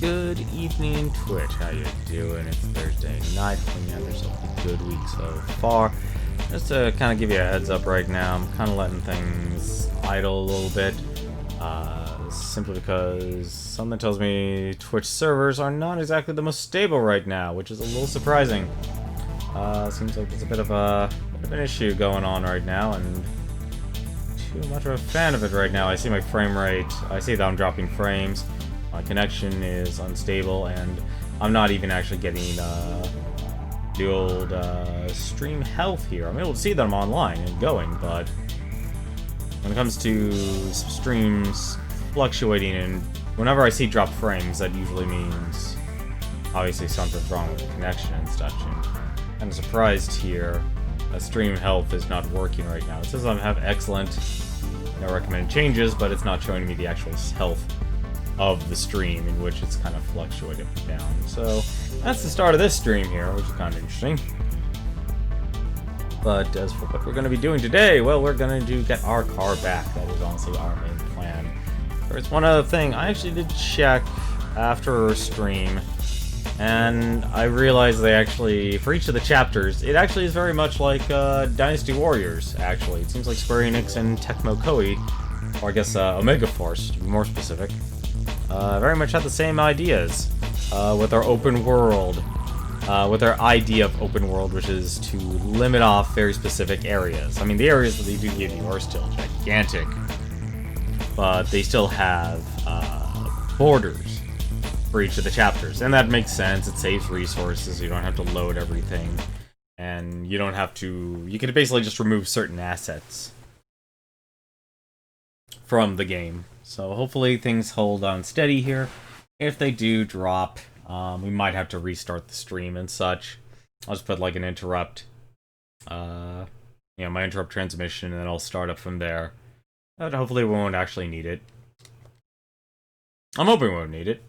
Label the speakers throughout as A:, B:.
A: Good evening, Twitch. How you doing? It's Thursday night. Hoping you have yourself a good week so far. Just to kind of give you a heads up right now, I'm kind of letting things idle a little bit. Simply because something tells me Twitch servers are not exactly the most stable right now, which is a little surprising. Seems like there's a bit of an issue going on right now, and too much of a fan of it right now. I see my frame rate. I see that I'm dropping frames. My connection is unstable, and I'm not even actually getting the old stream health here. I'm able to see that I'm online and going, but when it comes to streams fluctuating, and whenever I see drop frames, that usually means obviously something's wrong with the connection and such. And I'm surprised here that stream health is not working right now. It says I have excellent, no recommended changes, but it's not showing me the actual health of the stream, in which it's kind of fluctuated down. So that's the start of this stream here, which is kind of interesting. But as for what we're going to be doing today, well, we're going to get our car back. That is honestly our main plan. There's one other thing. I actually did check after our stream, and I realized they actually, for each of the chapters, it actually is very much like Dynasty Warriors, actually. It seems like Square Enix and Tecmo Koei, or I guess Omega Force, to be more specific, very much had the same ideas with our open world, with our idea of open world, which is to limit off very specific areas. I mean, the areas that they do give you are still gigantic, but they still have borders for each of the chapters, and that makes sense. It saves resources. You don't have to load everything, and you don't have to. You can basically just remove certain assets from the game. So hopefully things hold on steady here. If they do drop, we might have to restart the stream and such. I'll just put like an interrupt, my interrupt transmission, and then I'll start up from there. But hopefully we won't actually need it. I'm hoping we won't need it.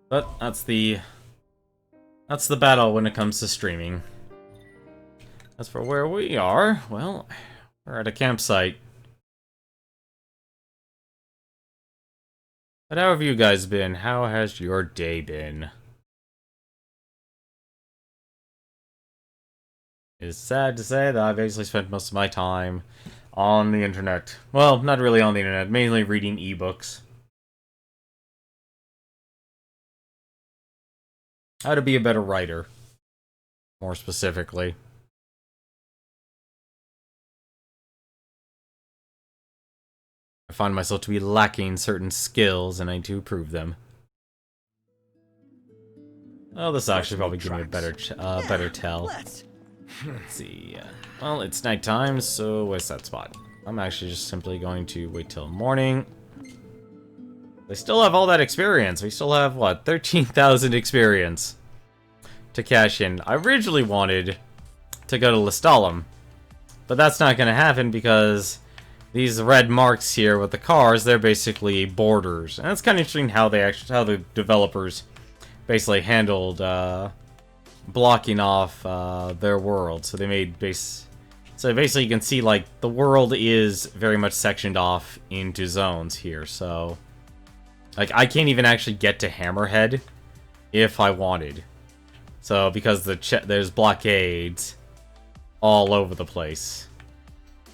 A: But that's the battle when it comes to streaming. As for where we are, well, we're at a campsite. But how have you guys been? How has your day been? It's sad to say that I've basically spent most of my time on the internet. Well, not really on the internet, mainly reading ebooks. How to be a better writer, more specifically. I find myself to be lacking certain skills, and I need to improve them. Oh, this actually probably give me a better tell. Let's see. Well, it's nighttime, so where's that spot? I'm actually just simply going to wait till morning. They still have all that experience. We still have, what, 13,000 experience to cash in. I originally wanted to go to Lestalem, but that's not going to happen because these red marks here with the cars, they're basically borders. And it's kind of interesting how the developers basically handled blocking off their world. So they made so basically you can see like the world is very much sectioned off into zones here. So like I can't even actually get to Hammerhead if I wanted. So because there's blockades all over the place.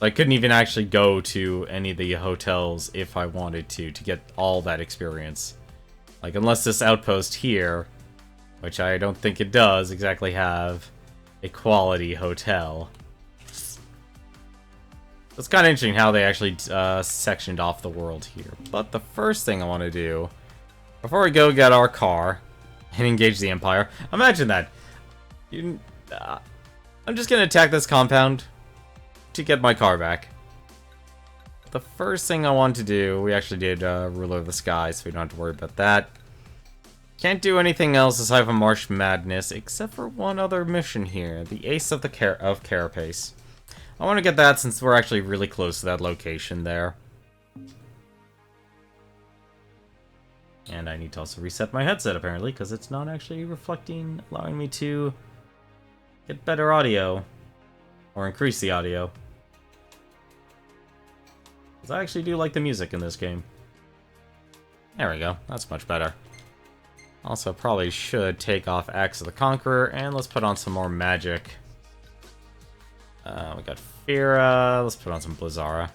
A: I couldn't even actually go to any of the hotels if I wanted to get all that experience. Like, unless this outpost here, which I don't think it does exactly have a quality hotel. It's kind of interesting how they actually sectioned off the world here. But the first thing I want to do, before we go get our car and engage the Empire, imagine that. I'm just going to attack this compound to get my car back. The first thing I want to do, we actually did Ruler of the Sky, so we don't have to worry about that. Can't do anything else aside from Marsh Madness, except for one other mission here, the Ace of Carapace. I want to get that since we're actually really close to that location there. And I need to also reset my headset, apparently, because it's not actually allowing me to get better audio. Or increase the audio. Because I actually do like the music in this game. There we go. That's much better. Also, probably should take off Axe of the Conqueror, and let's put on some more magic. We got Fira. Let's put on some Blizzara.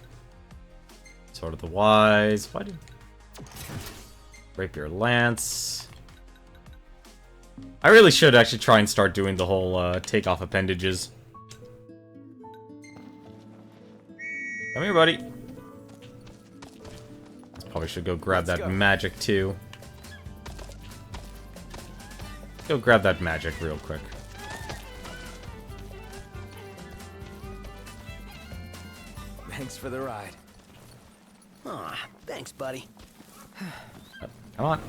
A: Sword of the Wise. Why did... Rapier Lance. I really should actually try and start doing the whole take off appendages. Come here, buddy. Probably should go grab that magic too. Go grab that magic real quick.
B: Thanks for the ride.
C: Aw, thanks, buddy.
A: Come on.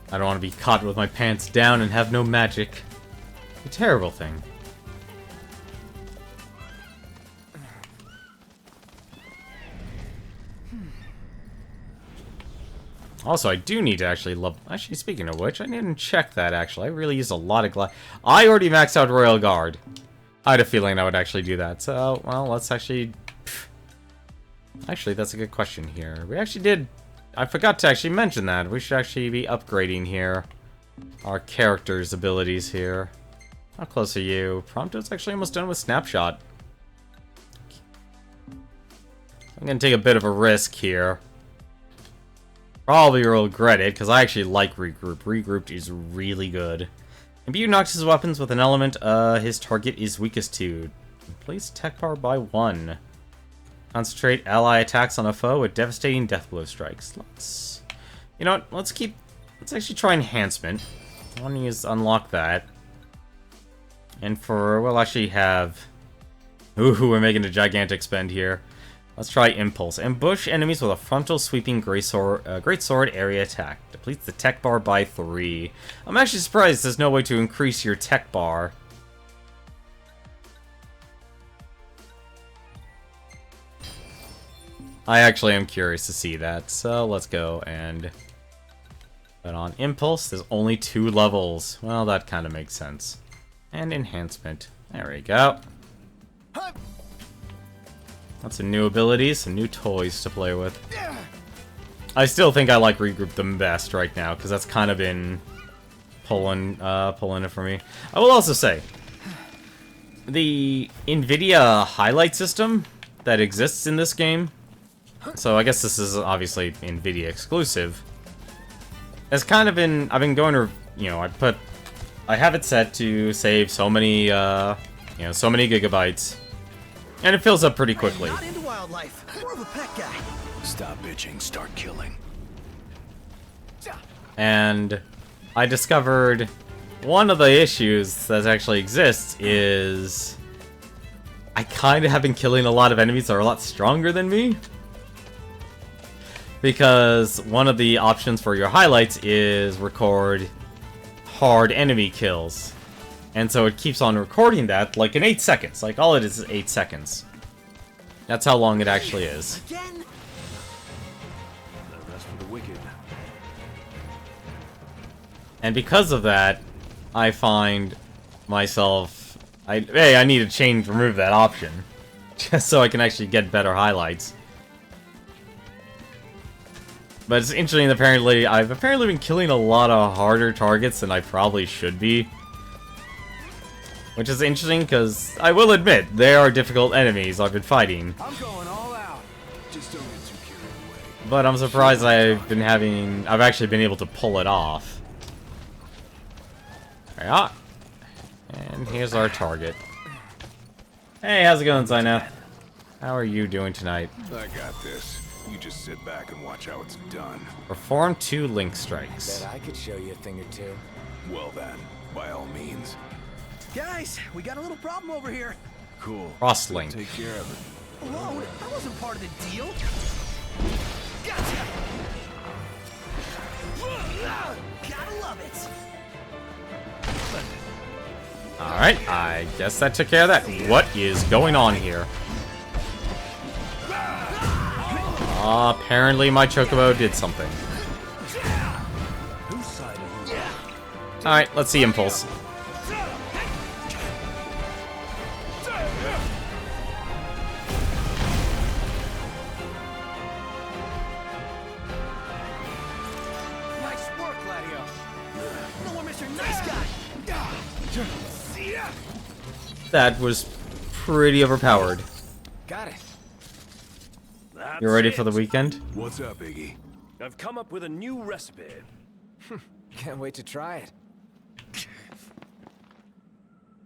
A: I don't want to be caught with my pants down and have no magic. A terrible thing. Also, I do need to actually level... Actually, speaking of which, I didn't check that, actually. I really used a lot of glass. I already maxed out Royal Guard. I had a feeling I would actually do that. So, well, let's actually... Actually, that's a good question here. We actually did... I forgot to actually mention that. We should actually be upgrading here. Our character's abilities here. How close are you? Prompto's actually almost done with Snapshot. I'm gonna take a bit of a risk here. Probably will regret it, because I actually like Regroup. Regrouped is really good. Imbue knocks his weapons with an element his target is weakest to. Place attack power by 1. Concentrate ally attacks on a foe with devastating death blow strikes. Let's... You know what? Let's actually try enhancement. I want to use unlock that. And we'll actually have... Ooh, we're making a gigantic spend here. Let's try Impulse. Ambush enemies with a frontal sweeping great sword area attack. Depletes the tech bar by 3. I'm actually surprised there's no way to increase your tech bar. I actually am curious to see that, so let's go and put on Impulse. There's only 2 levels. Well, that kind of makes sense. And Enhancement. There we go. That's some new abilities, some new toys to play with. I still think I like Regroup the best right now, because that's kind of been pulling it for me. I will also say, the NVIDIA highlight system that exists in this game, so I guess this is obviously NVIDIA exclusive, has kind of been, I've been going to, you know, I have it set to save so many, so many gigabytes. And it fills up pretty quickly.
C: Not into wildlife. More of a pet guy.
B: Stop bitching, start killing.
A: And I discovered one of the issues that actually exists is I kind of have been killing a lot of enemies that are a lot stronger than me. Because one of the options for your highlights is record hard enemy kills. And so it keeps on recording that, like in 8 seconds. Like, all it is 8 seconds. That's how long it actually is.
C: Again?
B: The rest for the wicked.
A: And because of that, I find myself... I need to remove that option. Just so I can actually get better highlights. But it's interesting, apparently, I've been killing a lot of harder targets than I probably should be. Which is interesting, because I will admit, they are difficult enemies I've been fighting.
B: I'm going all out. Just don't get too carried away.
A: But I'm surprised I've actually been able to pull it off. There we are. And here's our target. Hey, how's it going, Zaina? How are you doing tonight?
D: I got this. You just sit back and watch how it's done.
A: Perform 2 link strikes.
B: Bet I could show you a thing or two.
D: Well then, by all means.
C: Guys, we got a little problem over here.
D: Cool.
A: Cross link.
D: Take care of it.
C: Alone? That wasn't part of the deal. Gotcha! Gotta love it.
A: Alright, I guess that took care of that. What is going on here? Apparently my Chocobo did something. Alright, let's see Impulse.
C: Enforcer, nice guy.
A: That was pretty overpowered.
C: Got it.
A: You ready for the weekend?
D: What's up, Iggy?
E: I've come up with a new recipe.
C: Can't wait to try it.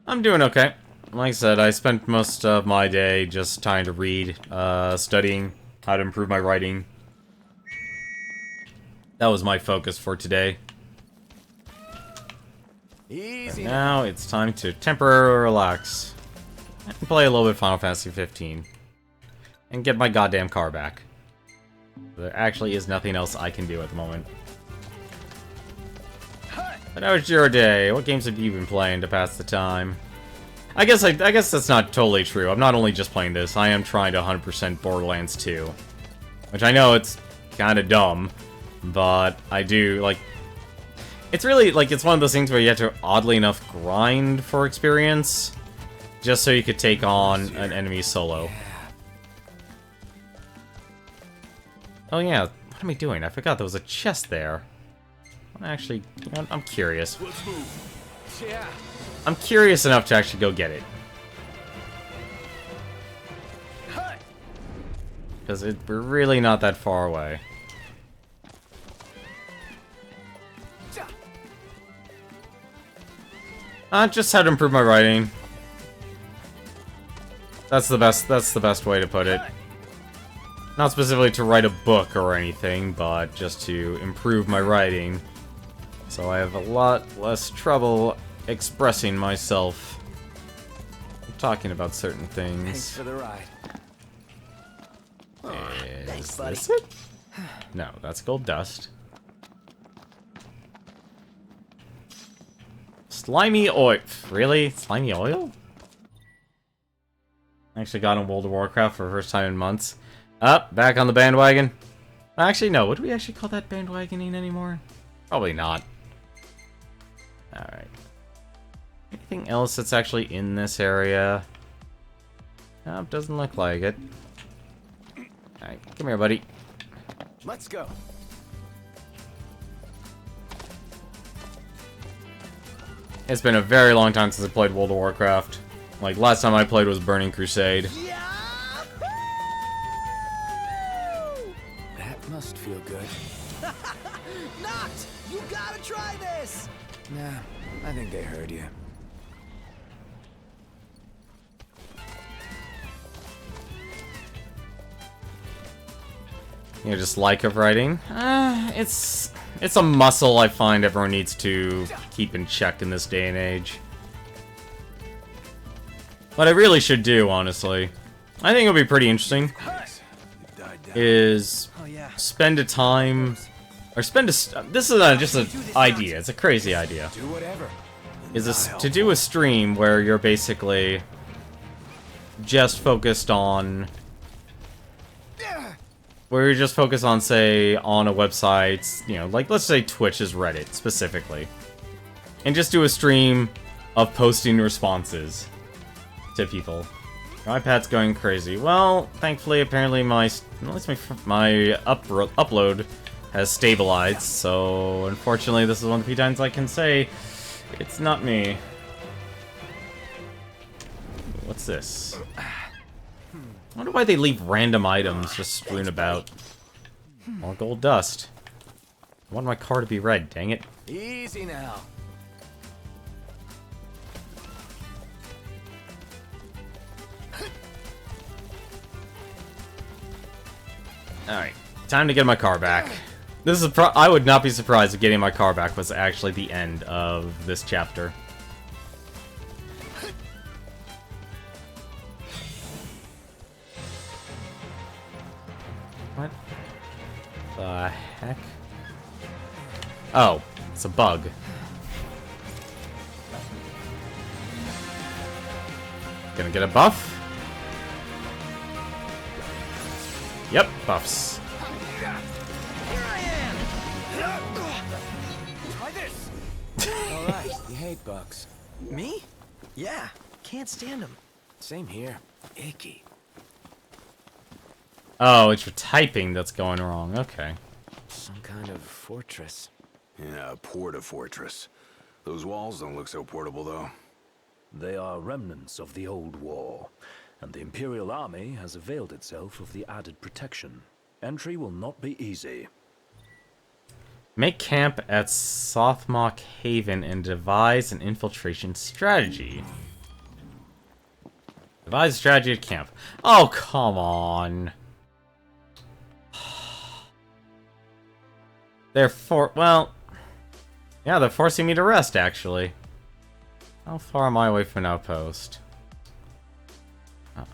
A: I'm doing okay. Like I said, I spent most of my day just trying to read, studying how to improve my writing. That was my focus for today.
C: Easy.
A: Now it's time to temporarily relax and play a little bit of Final Fantasy 15 and get my goddamn car back. There actually is nothing else I can do at the moment. But how was your day? What games have you been playing to pass the time? I guess that's not totally true. I'm not only just playing this, I am trying to 100% Borderlands 2. Which I know it's kind of dumb, but I do, like... It's really, like, it's one of those things where you have to, oddly enough, grind for experience, just so you could take on an enemy solo. Oh yeah, what am I doing? I forgot there was a chest there. Actually, you know, I'm curious.
D: Let's move.
C: Yeah.
A: I'm curious enough to actually go get it. Because we're really not that far away. Just how to improve my writing. That's the best way to put it. Not specifically to write a book or anything, but just to improve my writing. So I have a lot less trouble expressing myself. Talking about certain
C: Thanks
A: things.
C: for the ride.
A: Is this it? No, that's gold dust. Slimy oil. Really? Slimy oil? I actually got on World of Warcraft for the first time in months. Up, back on the bandwagon. Actually, no. Would we actually call that bandwagoning anymore? Probably not. Alright. Anything else that's actually in this area? Nope, doesn't look like it. Alright, come here, buddy.
C: Let's go.
A: It's been a very long time since I played World of Warcraft. Like, last time I played was Burning Crusade.
C: That must feel good.
F: Knocked! You gotta try this!
C: Nah, I think they heard you.
A: You know, just like of writing. It's a muscle I find everyone needs to keep in check in this day and age. What I really should do, honestly, I think it'll be pretty interesting, is spend a time, or spend a, this is just an idea, it's a crazy idea,
C: Do whatever.
A: is to do a stream where you're basically just focused on, say, on a website, you know, like, let's say Twitch is Reddit, specifically. And just do a stream of posting responses to people. My iPad's going crazy. Well, thankfully, apparently, at least my upload has stabilized, so unfortunately, this is one of the few times I can say it's not me. What's this? I wonder why they leave random items just strewn about. More gold dust. I want my car to be red, dang it.
C: Easy now.
A: Alright, time to get my car back. This is I would not be surprised if getting my car back was actually the end of this chapter. What the heck? Oh, it's a bug. Gonna get a buff? Yep, buffs.
C: Try this. All right, you hate bugs.
F: Me? Yeah, can't stand them.
C: Same here. Icky.
A: Oh, it's your typing that's going wrong. Okay.
C: Some kind of fortress.
D: Yeah, a porta fortress. Those walls don't look so portable, though.
B: They are remnants of the old war, and the Imperial Army has availed itself of the added protection. Entry will not be easy.
A: Make camp at Sothmock Haven and devise an infiltration strategy. Devise a strategy at camp. Oh, come on. Well, yeah, they're forcing me to rest, actually. How far am I away from an outpost? Oh.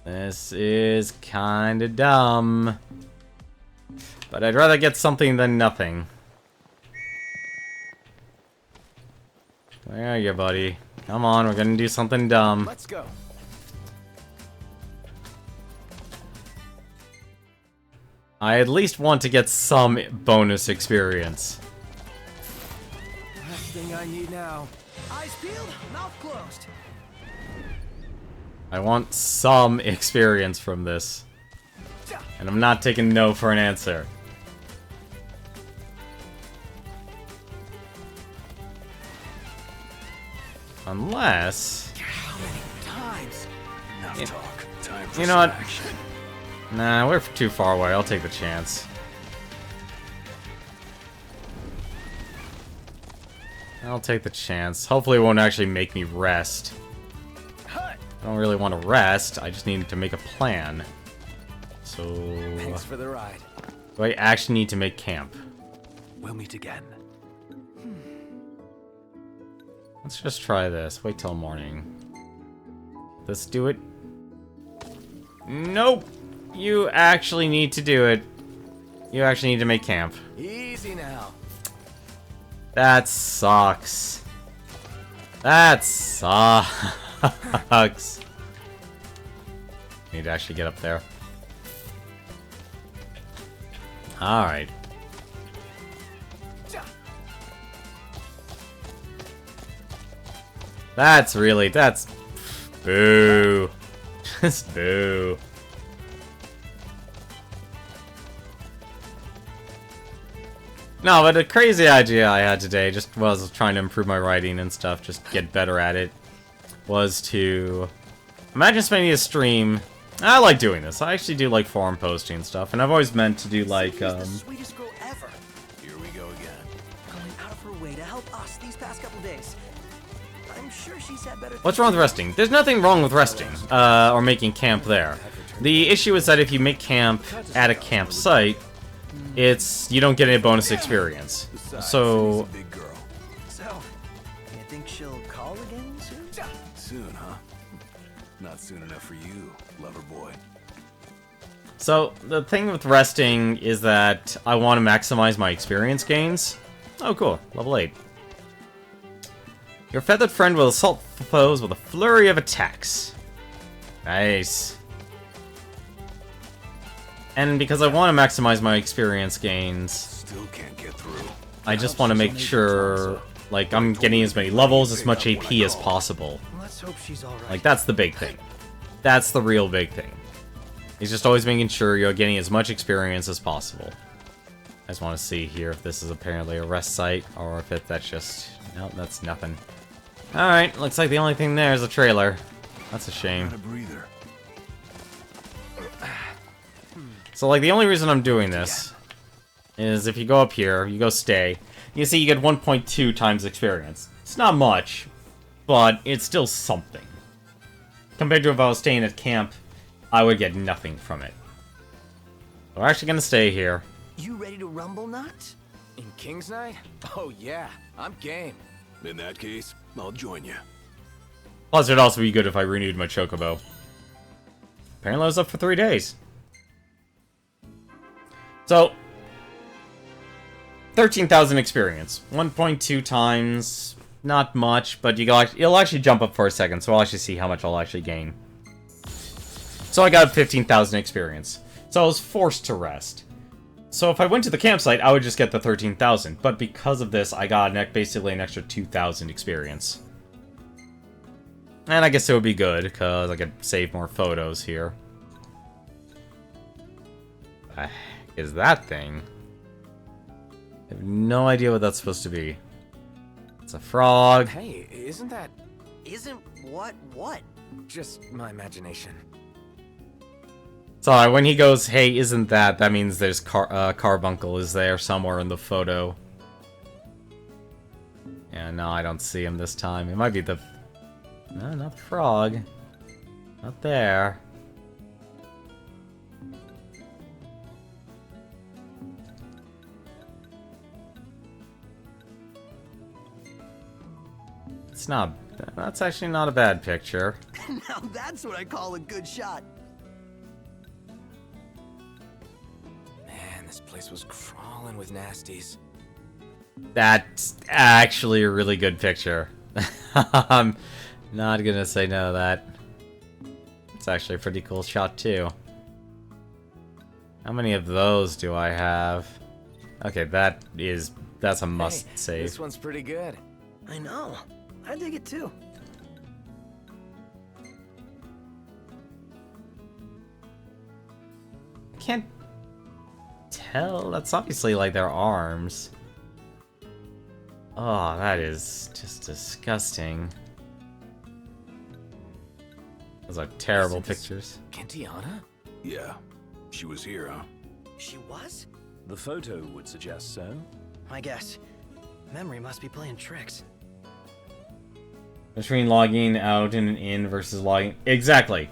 A: This is kinda dumb. But I'd rather get something than nothing. Where are you, buddy? Come on, we're gonna do something dumb.
F: Let's go.
A: I at least want to get some bonus experience.
F: Last thing I need now. Eyes peeled, mouth closed.
A: I want some experience from this. And I'm not taking no for an answer. Unless...
F: How many times?
D: Enough talk. Time for
A: You know
D: some
A: what?
D: action.
A: Nah, we're too far away. I'll take the chance. I'll take the chance. Hopefully it won't actually make me rest. I don't really want to rest. I just need to make a plan. So...
F: Thanks for the ride.
A: do I actually need to make camp?
B: We'll meet again.
A: Let's just try this. Wait till morning. Let's do it. Nope! You actually need to do it. You actually need to make camp.
F: Easy now.
A: That sucks. That sucks. Need to actually get up there. Alright. That's boo. Just boo. No, but a crazy idea I had today, just was trying to improve my writing and stuff, just get better at it, was to imagine spending a stream. I like doing this. I actually do like forum posting and stuff, and I've always meant to do like,
F: She's the sweetest girl ever.
D: Here we go again.
F: Going out of her way to help us these past couple days. I'm sure she's had better.
A: What's wrong with resting? There's nothing wrong with resting, or making camp there. The issue is that if you make camp at a campsite, you don't get any bonus experience.
D: Besides,
A: So,
D: she's a big girl.
F: So, you think she'll call again soon?
D: Soon, huh? Not soon enough for you, lover boy.
A: so the thing with resting is that I want to maximize my experience gains. Oh, cool. Level 8. Your feathered friend will assault foes with a flurry of attacks. Nice. And because I want to maximize my experience gains,
D: Still can't get through.
A: I just want to make sure, like, I'm getting as many levels, as much AP as possible.
F: Let's hope she's alright.
A: Like, that's the big thing. That's the real big thing. It's just always making sure you're getting as much experience as possible. I just want to see here if this is apparently a rest site, or if that's just... Nope, that's nothing. Alright, looks like the only thing there is a trailer. That's a shame.
D: Not a breather.
A: So, like, the only reason I'm doing this is if you go up here, you go stay, you see you get 1.2 times experience. It's not much, but it's still something. Compared to if I was staying at camp, I would get nothing from it. So we're actually gonna stay here.
F: You ready to rumble, Not?
C: In King's Night? Oh yeah, I'm game.
D: In that case, I'll join you.
A: Plus, it'd also be good if I renewed my Chocobo. Apparently I was up for 3 days. So, 13,000 experience. 1.2 times, not much, but it'll actually jump up for a second, so I'll actually see how much I'll actually gain. So I got 15,000 experience. So I was forced to rest. So if I went to the campsite, I would just get the 13,000, but because of this, I got basically an extra 2,000 experience. And I guess it would be good, because I could save more photos here. The heck is that thing? I have no idea what that's supposed to be. It's a frog.
G: Hey, isn't that
F: Isn't what?
G: just my imagination?
A: Sorry, when he goes, hey, isn't that means there's Carbuncle is there somewhere in the photo. Yeah, no, I don't see him this time. It might be the... No, not the frog. Not there. It's not... That's actually not a bad picture.
F: Now that's what I call a good shot.
G: Man, this place was crawling with nasties.
A: That's actually a really good picture. I'm not gonna say no to that. It's actually a pretty cool shot too. How many of those do I have? Okay, that's a must save.
G: This one's pretty good.
F: I know. I dig it too.
A: I can't tell. That's obviously like their arms. Oh, that is just disgusting. Those are terrible
G: Isn't this
A: pictures.
G: Kentiana?
D: Yeah. She was here, huh?
F: She was?
B: The photo would suggest so.
F: I guess. Memory must be playing tricks.
A: Between logging out and in versus logging... Exactly.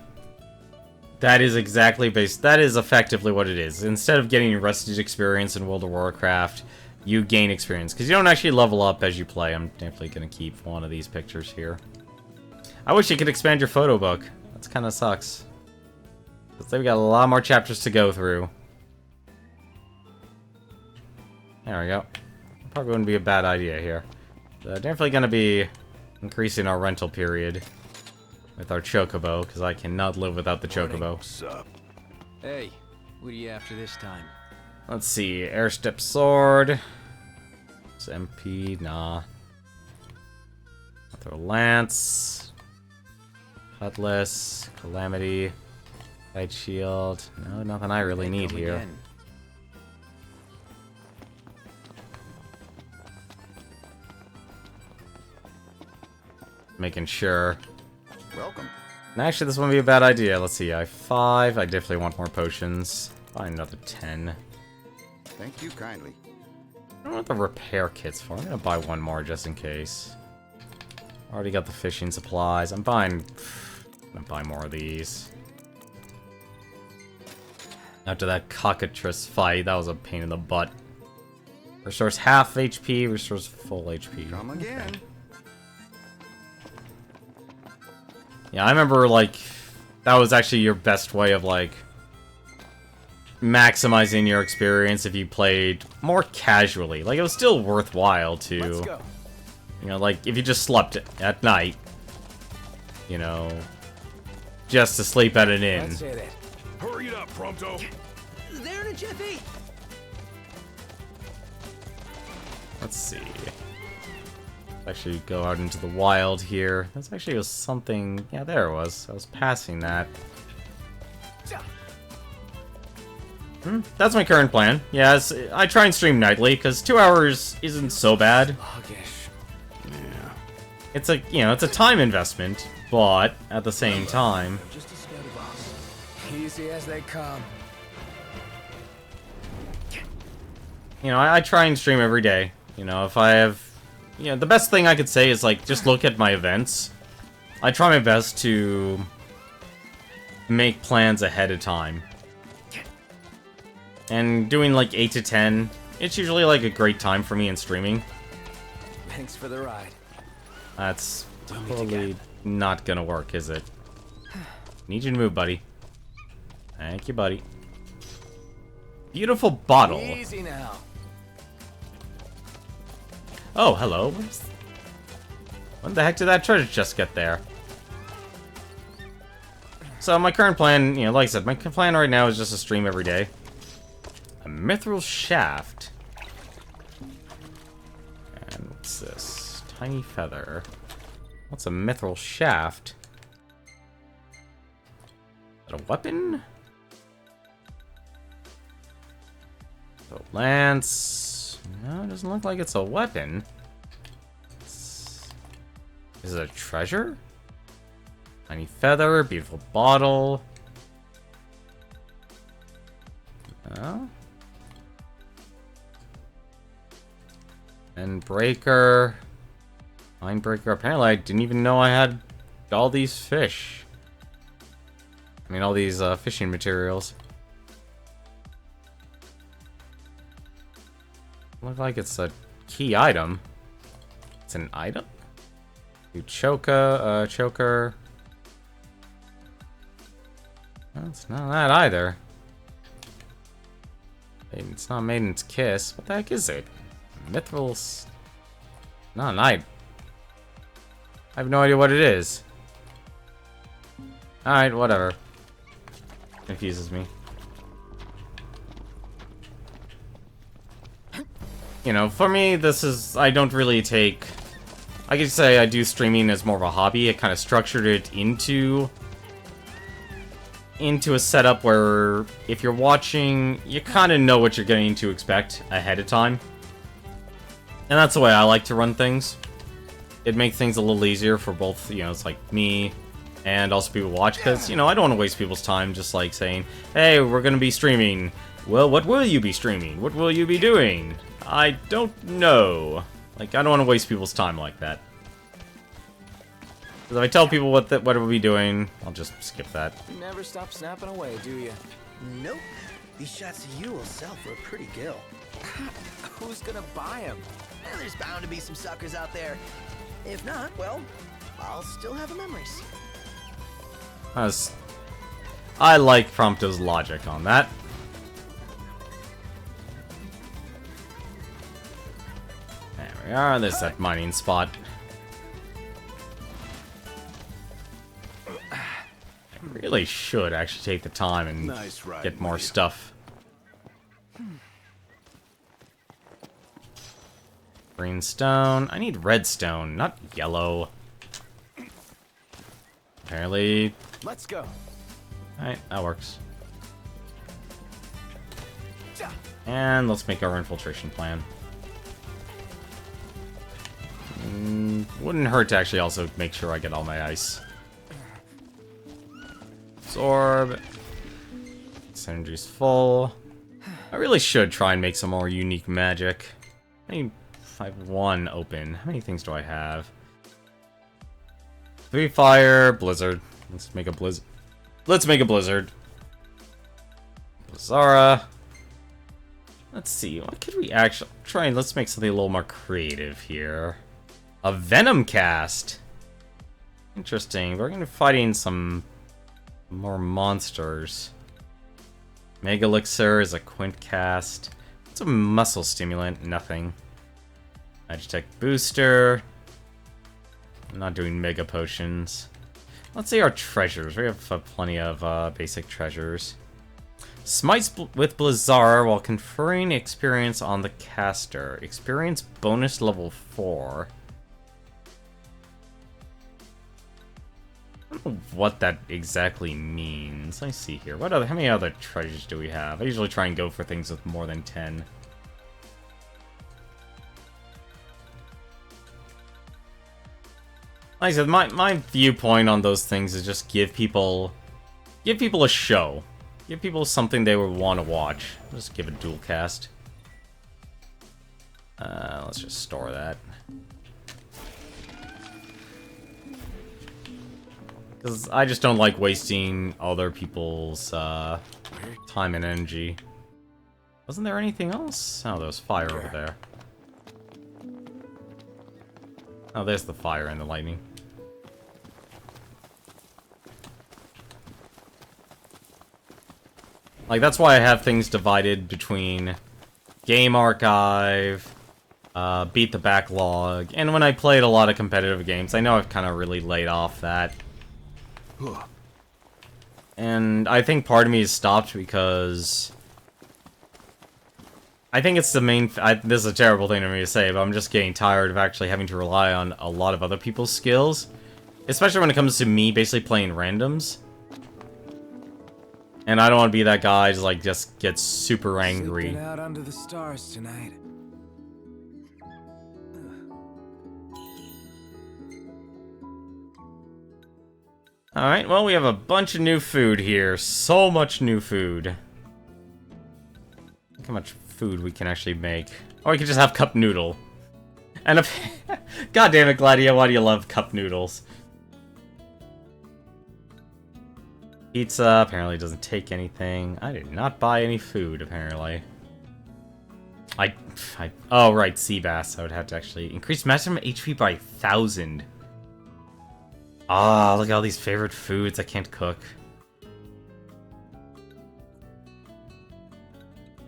A: That is exactly based... That is effectively what it is. Instead of getting Rusted experience in World of Warcraft, you gain experience. Because you don't actually level up as you play. I'm definitely going to keep one of these pictures here. I wish you could expand your photo book. That kind of sucks. Because they've got a lot more chapters to go through. There we go. Probably wouldn't be a bad idea here. Definitely going to be increasing our rental period with our Chocobo, because I cannot live without the Chocobo.
D: What's up?
C: Hey, what are you after this time?
A: Let's see. Airstep Sword. It's MP. Nah. I'll throw Lance. Cutlass. Calamity. Light Shield. No, nothing I really need
C: Come
A: here.
C: again.
A: Making sure.
C: Welcome.
A: And actually, this wouldn't be a bad idea. Let's see. I have 5. I definitely want more potions. Buy another 10.
C: Thank you kindly.
A: I don't know what the repair kit's for. I'm gonna buy one more just in case. Already got the fishing supplies. I'm gonna buy more of these. After that cockatrice fight, that was a pain in the butt. Restores half HP, restores full HP.
C: Come again.
A: Okay. Yeah, I remember, like, that was actually your best way of, like, maximizing your experience if you played more casually. Like, it was still worthwhile to, you know, like, if you just slept at night, you know, just to sleep at an inn.
G: Let's say that.
D: Hurry it up, Prompto!
F: There in a jiffy!
A: Let's see. Actually go out into the wild here. That's actually was something... Yeah, there it was. I was passing that. That's my current plan. Yeah, I try and stream nightly, because 2 hours isn't so bad.
G: Sluggish.
D: Yeah.
A: It's a, you know, it's a time investment, but at the same time...
G: Just a scared of us. Easy as they come.
A: You know, I try and stream every day. You know, if I have... You know, the best thing I could say is, like, just look at my events. I try my best to make plans ahead of time. And doing, like, 8 to 10, it's usually, like, a great time for me in streaming.
G: Thanks for the ride.
A: That's totally not gonna work, is it? Need you to move, buddy. Thank you, buddy. Beautiful bottle.
G: Easy now.
A: Oh, hello. When the heck did that treasure chest get there? So my current plan, you know, like I said, my plan right now is just to stream every day. A mithril shaft. And what's this? Tiny feather. What's a mithril shaft? Is that a weapon? So lance. No, it doesn't look like it's a weapon. Is it a treasure? Tiny feather, beautiful bottle. Oh. And breaker. Mine breaker. Apparently I didn't even know I had all these fish. I mean, all these fishing materials. Look like it's a key item. It's an item? Choker. Well, it's not that either. It's not Maiden's Kiss. What the heck is it? Mithrils. Not an item. I have no idea what it is. Alright, whatever. Confuses me. You know, for me, this is... I don't really take... I could say I do streaming as more of a hobby. I kind of structured it into a setup where if you're watching, you kind of know what you're going to expect ahead of time. And that's the way I like to run things. It makes things a little easier for both, you know, it's like me and also people watch, because, you know, I don't want to waste people's time just like saying, hey, we're going to be streaming. Well, what will you be streaming? What will you be doing? I don't know. Like, I don't want to waste people's time like that. Because if I tell people what we'll be doing, I'll just skip that.
G: You never stop snapping away, do you?
F: Nope. These shots of you will sell for a pretty gill.
G: Who's gonna buy him?
F: And there's bound to be some suckers out there. If not, well, I'll still have the memories.
A: I like Prompto's logic on that. There we are, there's that mining spot. I really should actually take the time and get more stuff. Green stone. I need red stone, not yellow. Apparently.
G: Let's go.
A: Alright, that works. And let's make our infiltration plan. Wouldn't hurt to actually also make sure I get all my ice. Absorb. This energy's full. I really should try and make some more unique magic. I have one open. How many things do I have? 3 fire, blizzard. Let's make a blizzard. Let's make a blizzard. Blizzara. Let's see. What could we actually try and let's make something a little more creative here. A venom cast. Interesting. We're gonna be fighting some more monsters. Mega elixir is a quint cast. It's a muscle stimulant. Nothing. Magitech booster. I'm not doing mega potions. Let's see our treasures. We have plenty of basic treasures. Smites with Blizzara while conferring experience on the caster. Experience bonus level 4. I don't know what that exactly means. Let me see here. How many other treasures do we have? I usually try and go for things with more than 10. Like I said, my viewpoint on those things is just give people a show. Give people something they would want to watch. Just give a dual cast. Let's just store that. Because I just don't like wasting other people's time and energy. Wasn't there anything else? Oh, there was fire over there. Oh, there's the fire and the lightning. Like, that's why I have things divided between Game Archive, Beat the Backlog, and when I played a lot of competitive games. I know I've kind of really laid off that. And I think part of me has stopped because I think it's the main... this is a terrible thing for me to say, but I'm just getting tired of actually having to rely on a lot of other people's skills. Especially when it comes to me basically playing randoms. And I don't want to be that guy who like just gets super angry.
G: Sleeping out under the stars tonight.
A: Alright, well, we have a bunch of new food here. So much new food. Look how much food we can actually make. Or we could just have cup noodle. And if... God damn it, Gladio, why do you love cup noodles? Pizza apparently doesn't take anything. I did not buy any food, apparently. Oh, right, sea bass. I would have to actually increase maximum HP by 1,000. Ah, look at all these favorite foods I can't cook.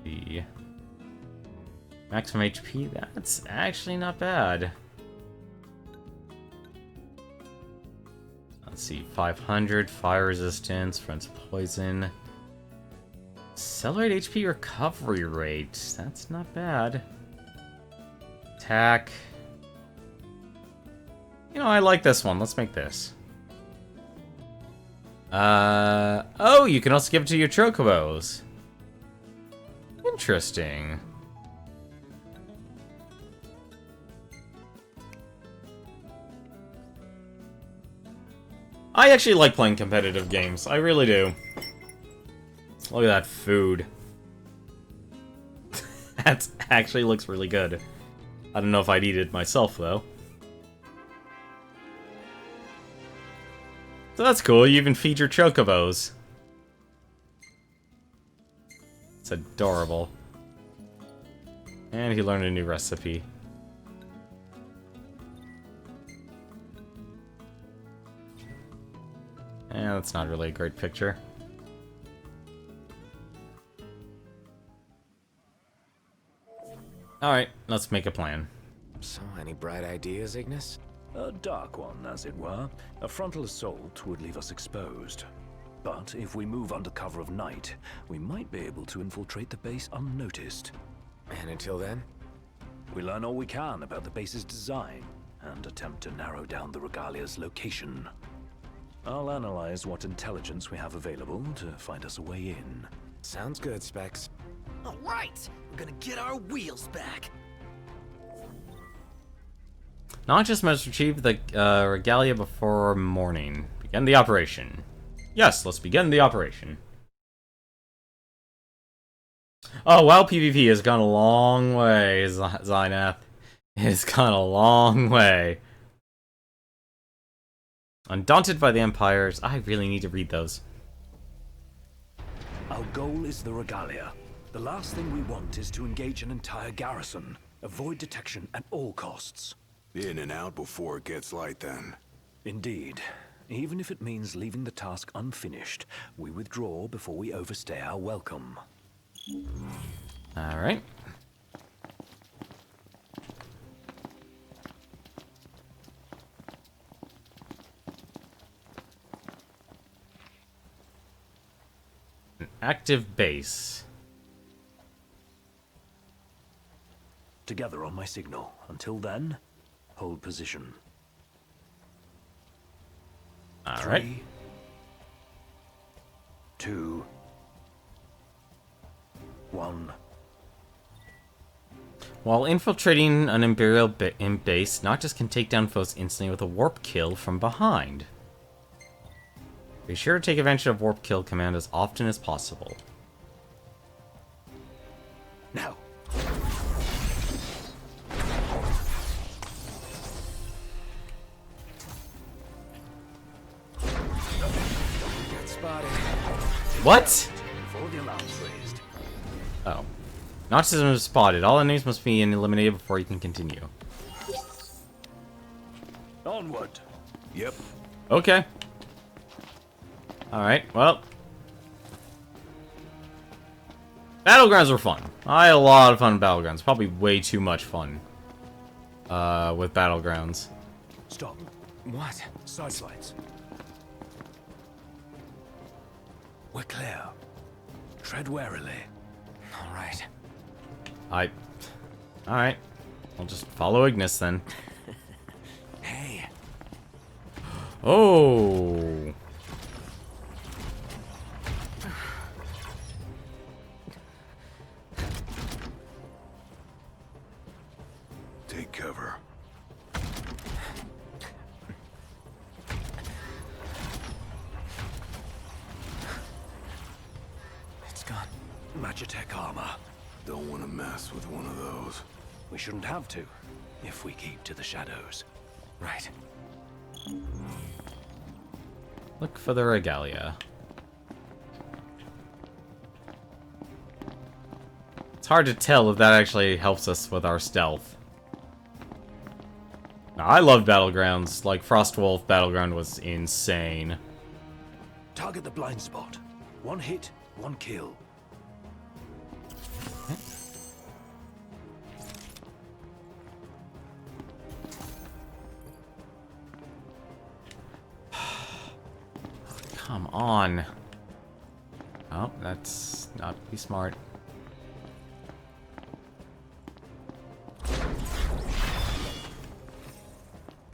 A: The maximum HP, that's actually not bad. Let's see, 500, fire resistance, friends poison. Accelerate HP recovery rate, that's not bad. Attack. You know, I like this one. Let's make this. Oh, you can also give it to your chocobos. Interesting. I actually like playing competitive games. I really do. Look at that food. That actually looks really good. I don't know if I'd eat it myself, though. So that's cool, you even feed your chocobos. It's adorable. And he learned a new recipe. And that's not really a great picture. Alright, let's make a plan.
G: So, any bright ideas, Ignis?
B: A dark one, as it were. A frontal assault would leave us exposed. But if we move under cover of night, we might be able to infiltrate the base unnoticed.
G: And until then?
B: We learn all we can about the base's design, and attempt to narrow down the Regalia's location. I'll analyze what intelligence we have available to find us a way in.
G: Sounds good, Specs.
F: All right, we're gonna get our wheels back.
A: Notches must retrieve the regalia before morning. Begin the operation. Yes, let's begin the operation. Oh, wow, PvP has gone a long way, Zynath. It has gone a long way. Undaunted by the Empires. I really need to read those.
B: Our goal is the Regalia. The last thing we want is to engage an entire garrison. Avoid detection at all costs.
D: In and out before it gets light, then.
B: Indeed. Even if it means leaving the task unfinished, we withdraw before we overstay our welcome.
A: Alright. An active base.
B: Together on my signal. Until then, hold position.
A: Alright.
B: 3, 2, 1.
A: While infiltrating an Imperial base, Noctis can take down foes instantly with a warp kill from behind. Be sure to take advantage of warp kill command as often as possible.
B: Now.
G: Get spotted.
A: What?
B: Before the alarm's raised.
A: Oh. Noctis is spotted. All enemies must be eliminated before you can continue.
B: Onward.
D: Yep.
A: Okay. Alright, well. Battlegrounds were fun. I had a lot of fun in Battlegrounds. Probably way too much fun. With Battlegrounds.
B: Stop.
G: What?
B: Sideslides. We're clear. Tread warily.
G: All right.
A: Alright. I'll just follow Ignis then.
G: Hey.
A: Oh.
D: Take cover.
B: Magitech armor.
D: Don't want to mess with one of those.
B: We shouldn't have to, if we keep to the shadows.
G: Right.
A: Look for the regalia. It's hard to tell if that actually helps us with our stealth. Now, I love Battlegrounds. Like, Frostwolf Battleground was insane.
B: Target the blind spot. One hit, one kill.
A: Come on. Oh, that's not be smart.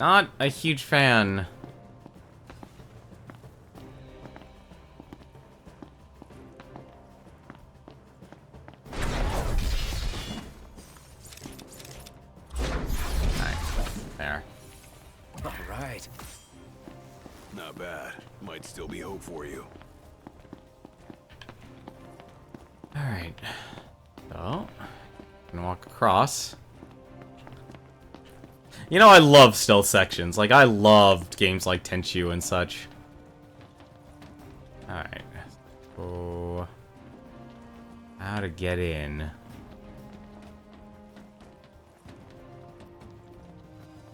A: Not a huge fan. There.
G: All right.
D: Not bad. Might still be hope for you.
A: Alright. So, gonna walk across. You know, I love stealth sections. Like, I loved games like Tenchu and such. Alright. So, how to get in?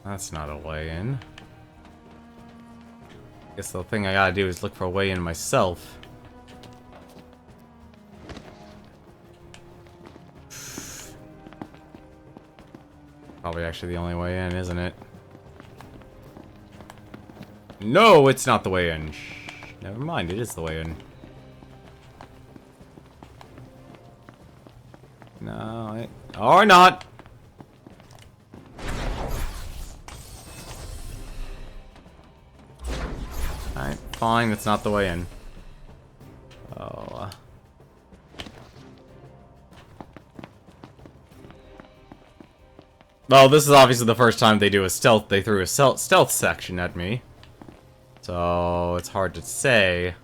A: That's not a way in. Guess the thing I gotta do is look for a way in myself. Probably actually the only way in, isn't it? No, it's not the way in. Shh. Never mind, it is the way in. No, it... Or not! Alright, fine, that's not the way in. Oh, Well, this is obviously the first time they do a stealth. They threw a stealth section at me. So, it's hard to say.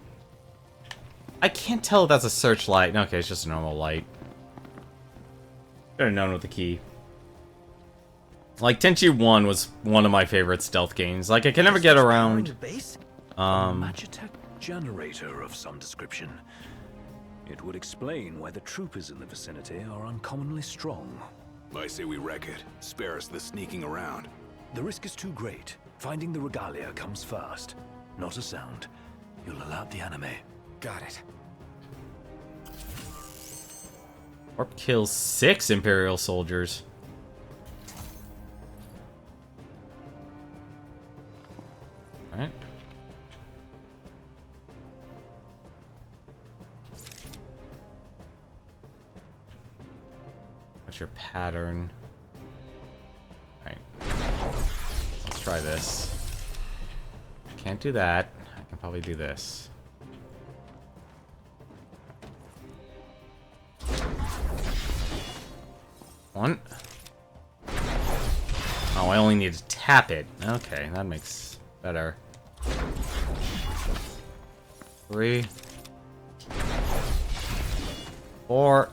A: I can't tell if that's a searchlight. Okay, it's just a normal light. Should have known with the key. Like, Tenchu 1 was one of my favorite stealth games. Like, I can never get around...
B: A Magitech generator of some description. It would explain why the troopers in the vicinity are uncommonly strong.
D: I say we wreck it. Spare us the sneaking around.
B: The risk is too great. Finding the regalia comes first. Not a sound. You'll alert the anime.
G: Got it.
A: Warp kills 6 Imperial soldiers. Alright. What's your pattern? Alright. Let's try this. Can't do that. I can probably do this. One. Oh, I only need to tap it. Okay, that makes better. 3. 4.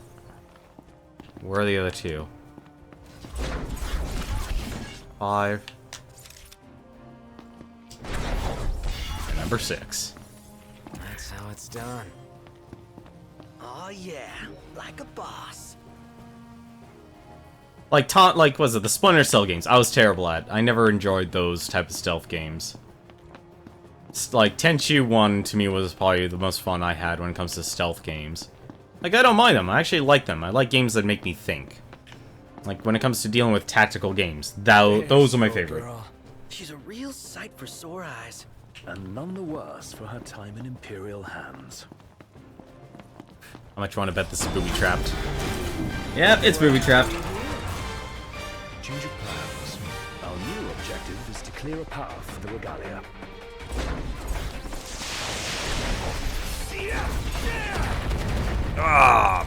A: Where are the other 2? 5. And number 6.
G: That's how it's done.
F: Oh yeah, like a boss.
A: Like, was it the Splinter Cell games? I was terrible at. I never enjoyed those type of stealth games. Like, Tenchu 1 to me was probably the most fun I had when it comes to stealth games. Like, I don't mind them. I actually like them. I like games that make me think. Like, when it comes to dealing with tactical games, those are my favorite.
G: Girl.
F: She's a real sight for sore eyes.
B: And none the worse for her time in Imperial hands.
A: How much you want to bet this is booby-trapped? Yep, it's booby-trapped.
B: Change of plans. Our new objective is to clear a path for the regalia.
A: Ah!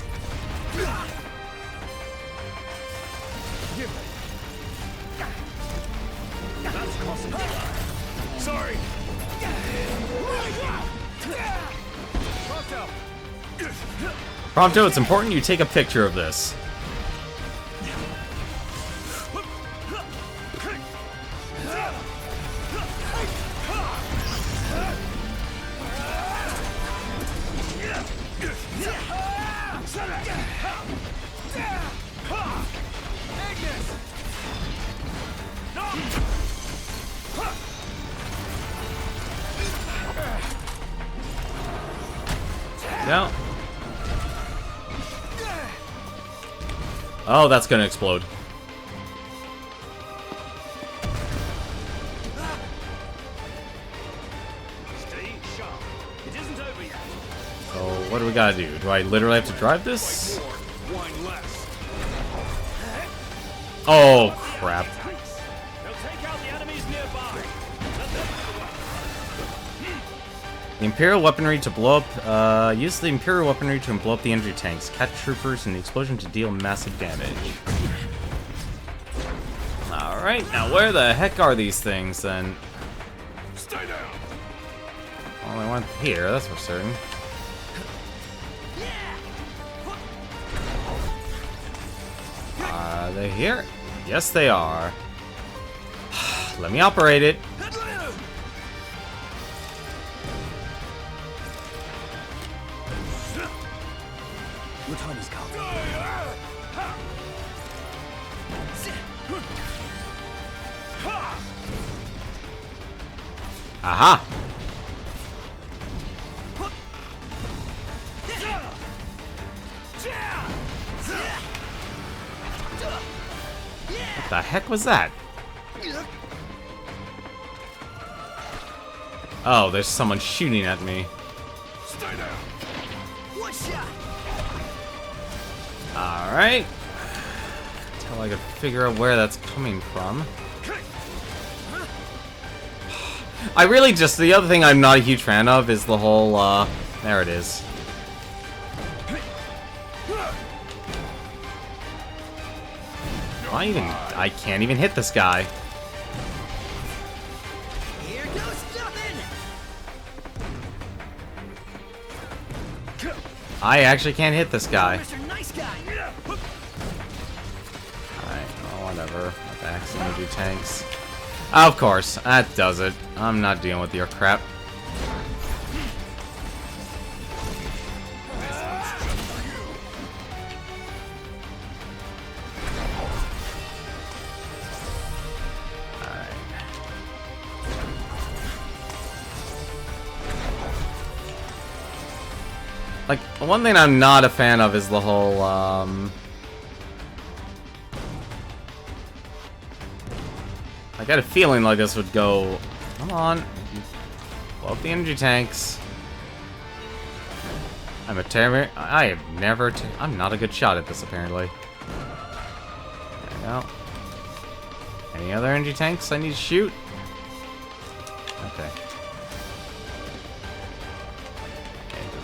B: That's costing you. Sorry. Locked up.
A: Prompto, it's important you take a picture of this. No. Oh, that's gonna explode.
E: Stay sharp. It isn't over yet.
A: So, what do we gotta do? Do I literally have to drive this?
D: Wine less.
A: Oh, crap.
E: They'll take out the enemies nearby.
A: The Imperial weaponry to blow up, use the Imperial weaponry to blow up the energy tanks, catch troopers, and the explosion to deal massive damage. Alright, now where the heck are these things, then?
D: Stay down.
A: Well, I went here, that's for certain. Are they here? Yes, they are. Let me operate it.
F: Your time has come.
A: Aha! What the heck was that? Oh, there's someone shooting at me.
D: Stay down.
F: One shot.
A: Alright. Until I could figure out where that's coming from. I really just, the other thing I'm not a huge fan of is the whole, there it is. I can't even hit this guy.
F: Here goes nothing.
A: I actually can't hit this guy.
F: Mr. Nice Guy.
A: Alright, well, whatever. What the heck's energy tanks? Of course, that does it. I'm not dealing with your crap. Like, one thing I'm not a fan of is the whole, I got a feeling like this would go... Come on. Blow up the energy tanks. I'm a terror. I have never... I'm not a good shot at this, apparently. There we go. Any other energy tanks I need to shoot? Okay.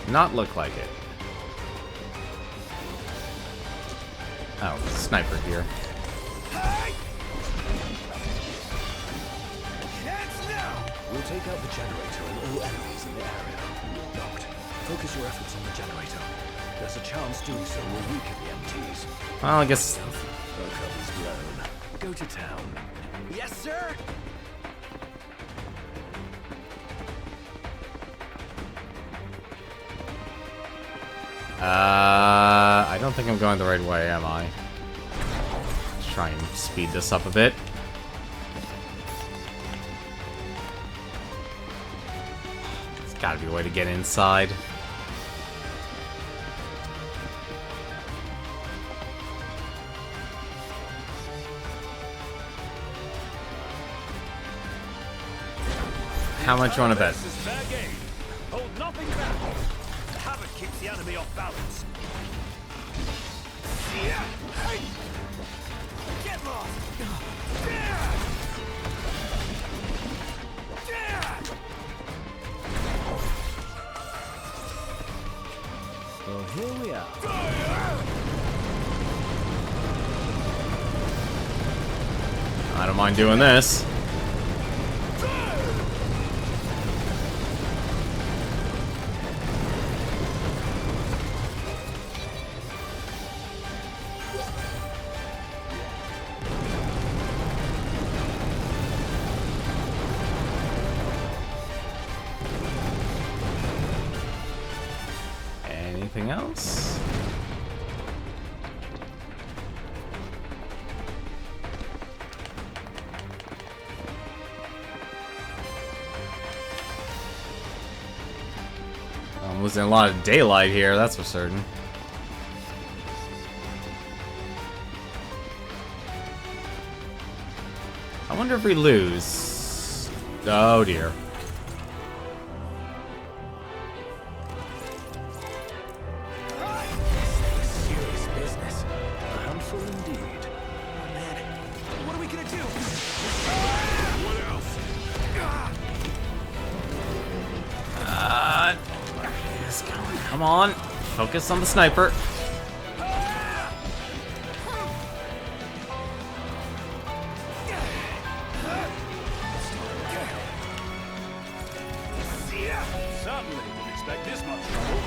A: Not look like it. Oh, sniper here.
B: We'll take out the generator and all enemies in the area. Locked. Focus your efforts on the generator. There's a chance doing so will weaken the MTs.
A: Well, I guess...
B: The cover's blown. Go to town.
F: Yes, sir.
A: I don't think I'm going the right way, am I? Let's try and speed this up a bit. There's gotta be a way to get inside. How much you want to bet?
E: This is fair game. Hold nothing back. The habit keeps the enemy off balance.
F: Get lost.
B: Well, here we are.
A: I don't mind doing this. else? I'm losing a lot of daylight here, that's for certain. I wonder if we lose. Oh dear.
G: Serious business.
B: A handful indeed.
F: Man, what are we gonna do?
A: Yes, come on. Focus on the sniper.
E: Certainly didn't expect this much trouble.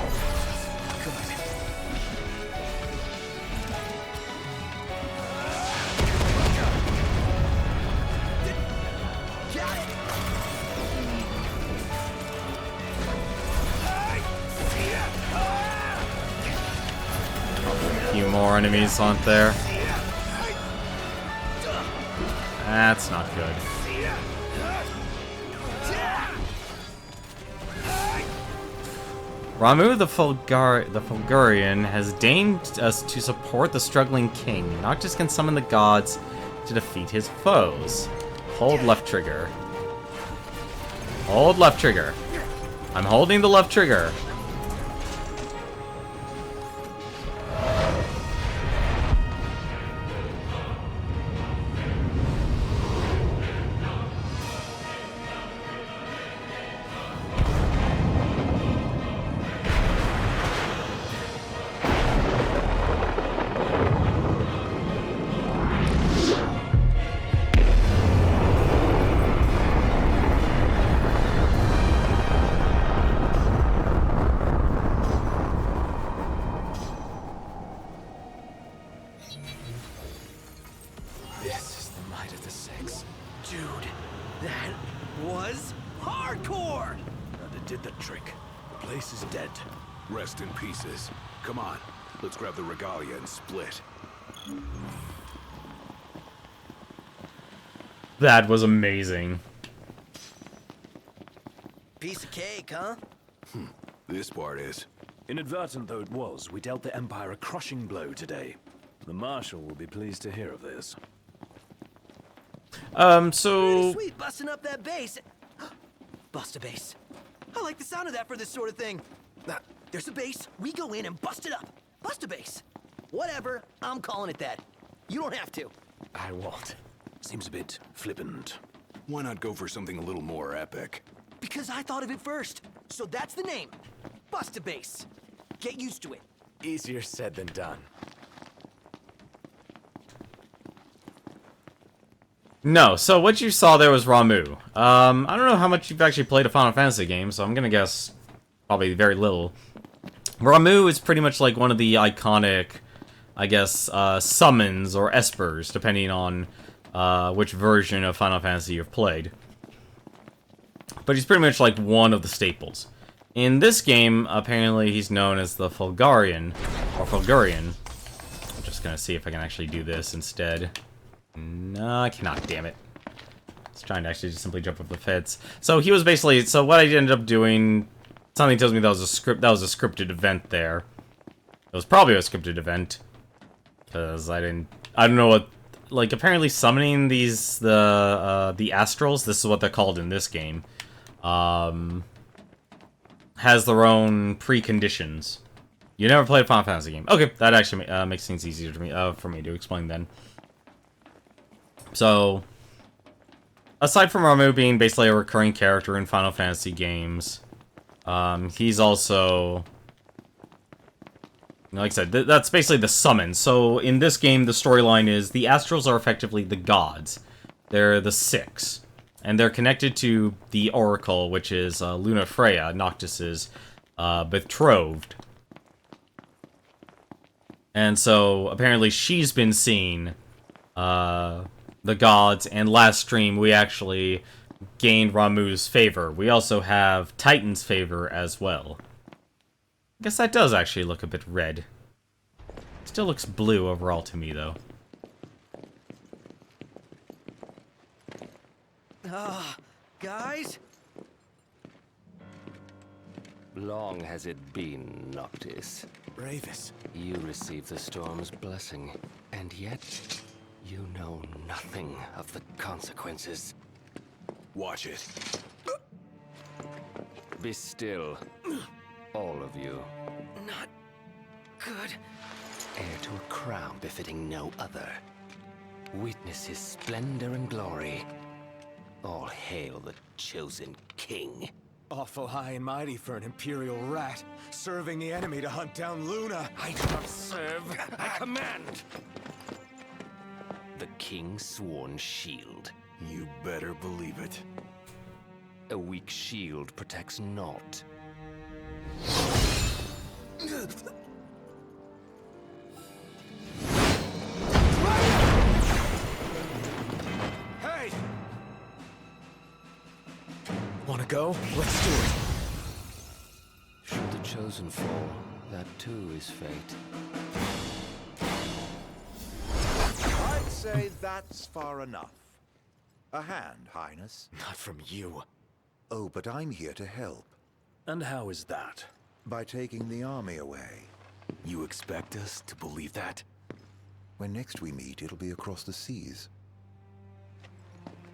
F: Got it!
A: A few more enemies aren't there. That's not good. Ramu the Fulgurian has deigned us to support the struggling king. Noctis can summon the gods to defeat his foes. Hold left trigger. Hold left trigger. I'm holding the left trigger.
G: This is the might of the six.
F: Dude, that was hardcore!
B: And it did the trick. The place is dead.
D: Rest in pieces. Come on, let's grab the regalia and split.
A: That was amazing.
F: Piece of cake, huh?
D: This part is.
B: Inadvertent though it was, we dealt the Empire a crushing blow today. The Marshal will be pleased to hear of this.
F: Pretty
A: So
F: sweet busting up that base. Bust a base. I like the sound of that for this sort of thing. There's a base, we go in and bust it up. Bust a base. Whatever, I'm calling it that. You don't have to.
G: I won't.
B: Seems a bit flippant.
D: Why not go for something a little more epic?
F: Because I thought of it first. So that's the name. Bust a base. Get used to it.
G: Easier said than done.
A: no, so what you saw there was Ramu. I don't know how much you've actually played a Final Fantasy game, so I'm gonna guess probably very little. Ramu is pretty much like one of the iconic, I guess, summons or espers, depending on which version of Final Fantasy you've played. But he's pretty much like one of the staples. In this game, apparently he's known as the Fulgurian, or Fulgurian. I'm just gonna see if I can actually do this instead. No, I cannot, damn it. I was trying to actually just simply jump up the fence. So he was basically, so what I ended up doing, something tells me that was a scripted event there. It was probably a scripted event. Because I don't know what, like, apparently summoning these, the Astrals, this is what they're called in this game, has their own preconditions. You never played a Final Fantasy game. Okay, that actually makes things easier to me, for me to explain then. So, aside from Ramu being basically a recurring character in Final Fantasy games, he's also, like I said, that's basically the summon. So, in this game, the storyline is the Astrals are effectively the gods. They're the six. And they're connected to the Oracle, which is Luna Freya, Noctis's betrothed. And so, apparently, she's been seeing the gods, and last stream, we actually gained Ramu's favor. We also have Titan's favor as well. Guess that does actually look a bit red. Still looks blue overall to me, though.
F: Guys?
G: Long has it been, Noctis.
D: Ravis.
G: You received the storm's blessing, and yet you know nothing of the consequences.
D: Watch it.
G: Be still, all of you.
F: Not good.
G: Heir to a crown befitting no other. Witness his splendor and glory. All hail the chosen king.
D: Awful high and mighty for an Imperial rat, serving the enemy to hunt down Luna.
G: I do not serve, I command! The king's sworn shield.
D: You better believe it.
G: A weak shield protects naught.
D: Hey! Wanna go? Let's do it.
G: Should the chosen fall, that too is fate.
H: I'd say that's far enough. A hand, Highness.
D: Not from you.
H: Oh, but I'm here to help.
B: And how is that?
H: By taking the army away.
D: You expect us to believe that?
H: When next we meet, it'll be across the seas.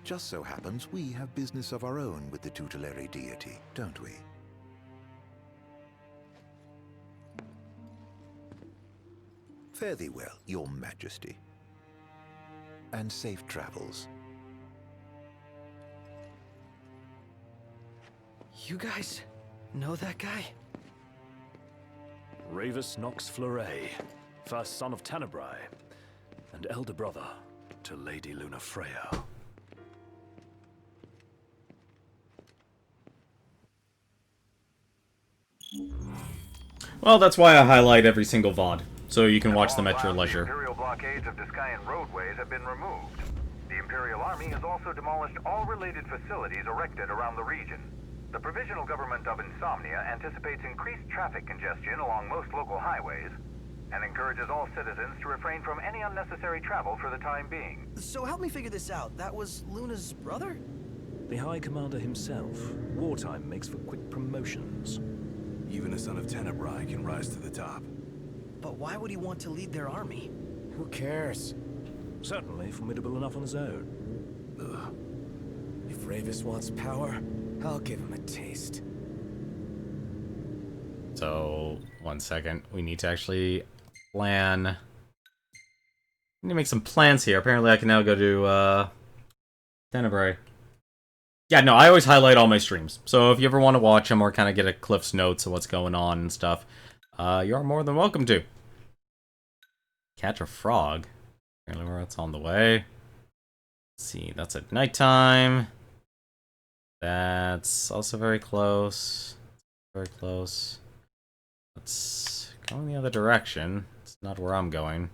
H: Just so happens we have business of our own with the tutelary deity, don't we? Fare thee well, your majesty. And safe travels.
F: You guys know that guy?
B: Ravis Nox Fleuret, first son of Tenebrai, and elder brother to Lady Luna Freya.
A: Well, that's why I highlight every single VOD, so you can watch them at your
I: The
A: leisure.
I: Imperial blockades of Discayan roadways have been removed. The Imperial Army has also demolished all related facilities erected around the region. The Provisional Government of Insomnia anticipates increased traffic congestion along most local highways, and encourages all citizens to refrain from any unnecessary travel for the time being.
F: So help me figure this out. That was Luna's brother?
B: The High Commander himself. Wartime makes for quick promotions.
D: Even a son of Tenebrai can rise to the top.
F: But why would he want to lead their army?
D: Who cares?
B: Certainly formidable enough on his own.
D: Ugh. If Ravis wants power, I'll give him a taste.
A: So, 1 second. We need to actually plan. I need to make some plans here. Apparently I can now go to, Tenebrai. Yeah, no, I always highlight all my streams. So if you ever want to watch them or kind of get a Cliff's Notes of what's going on and stuff, you're more than welcome to. Catch a frog. Apparently that's on the way. Let's see, that's at nighttime. That's also very close. Very close. Let's go in the other direction. It's not where I'm going.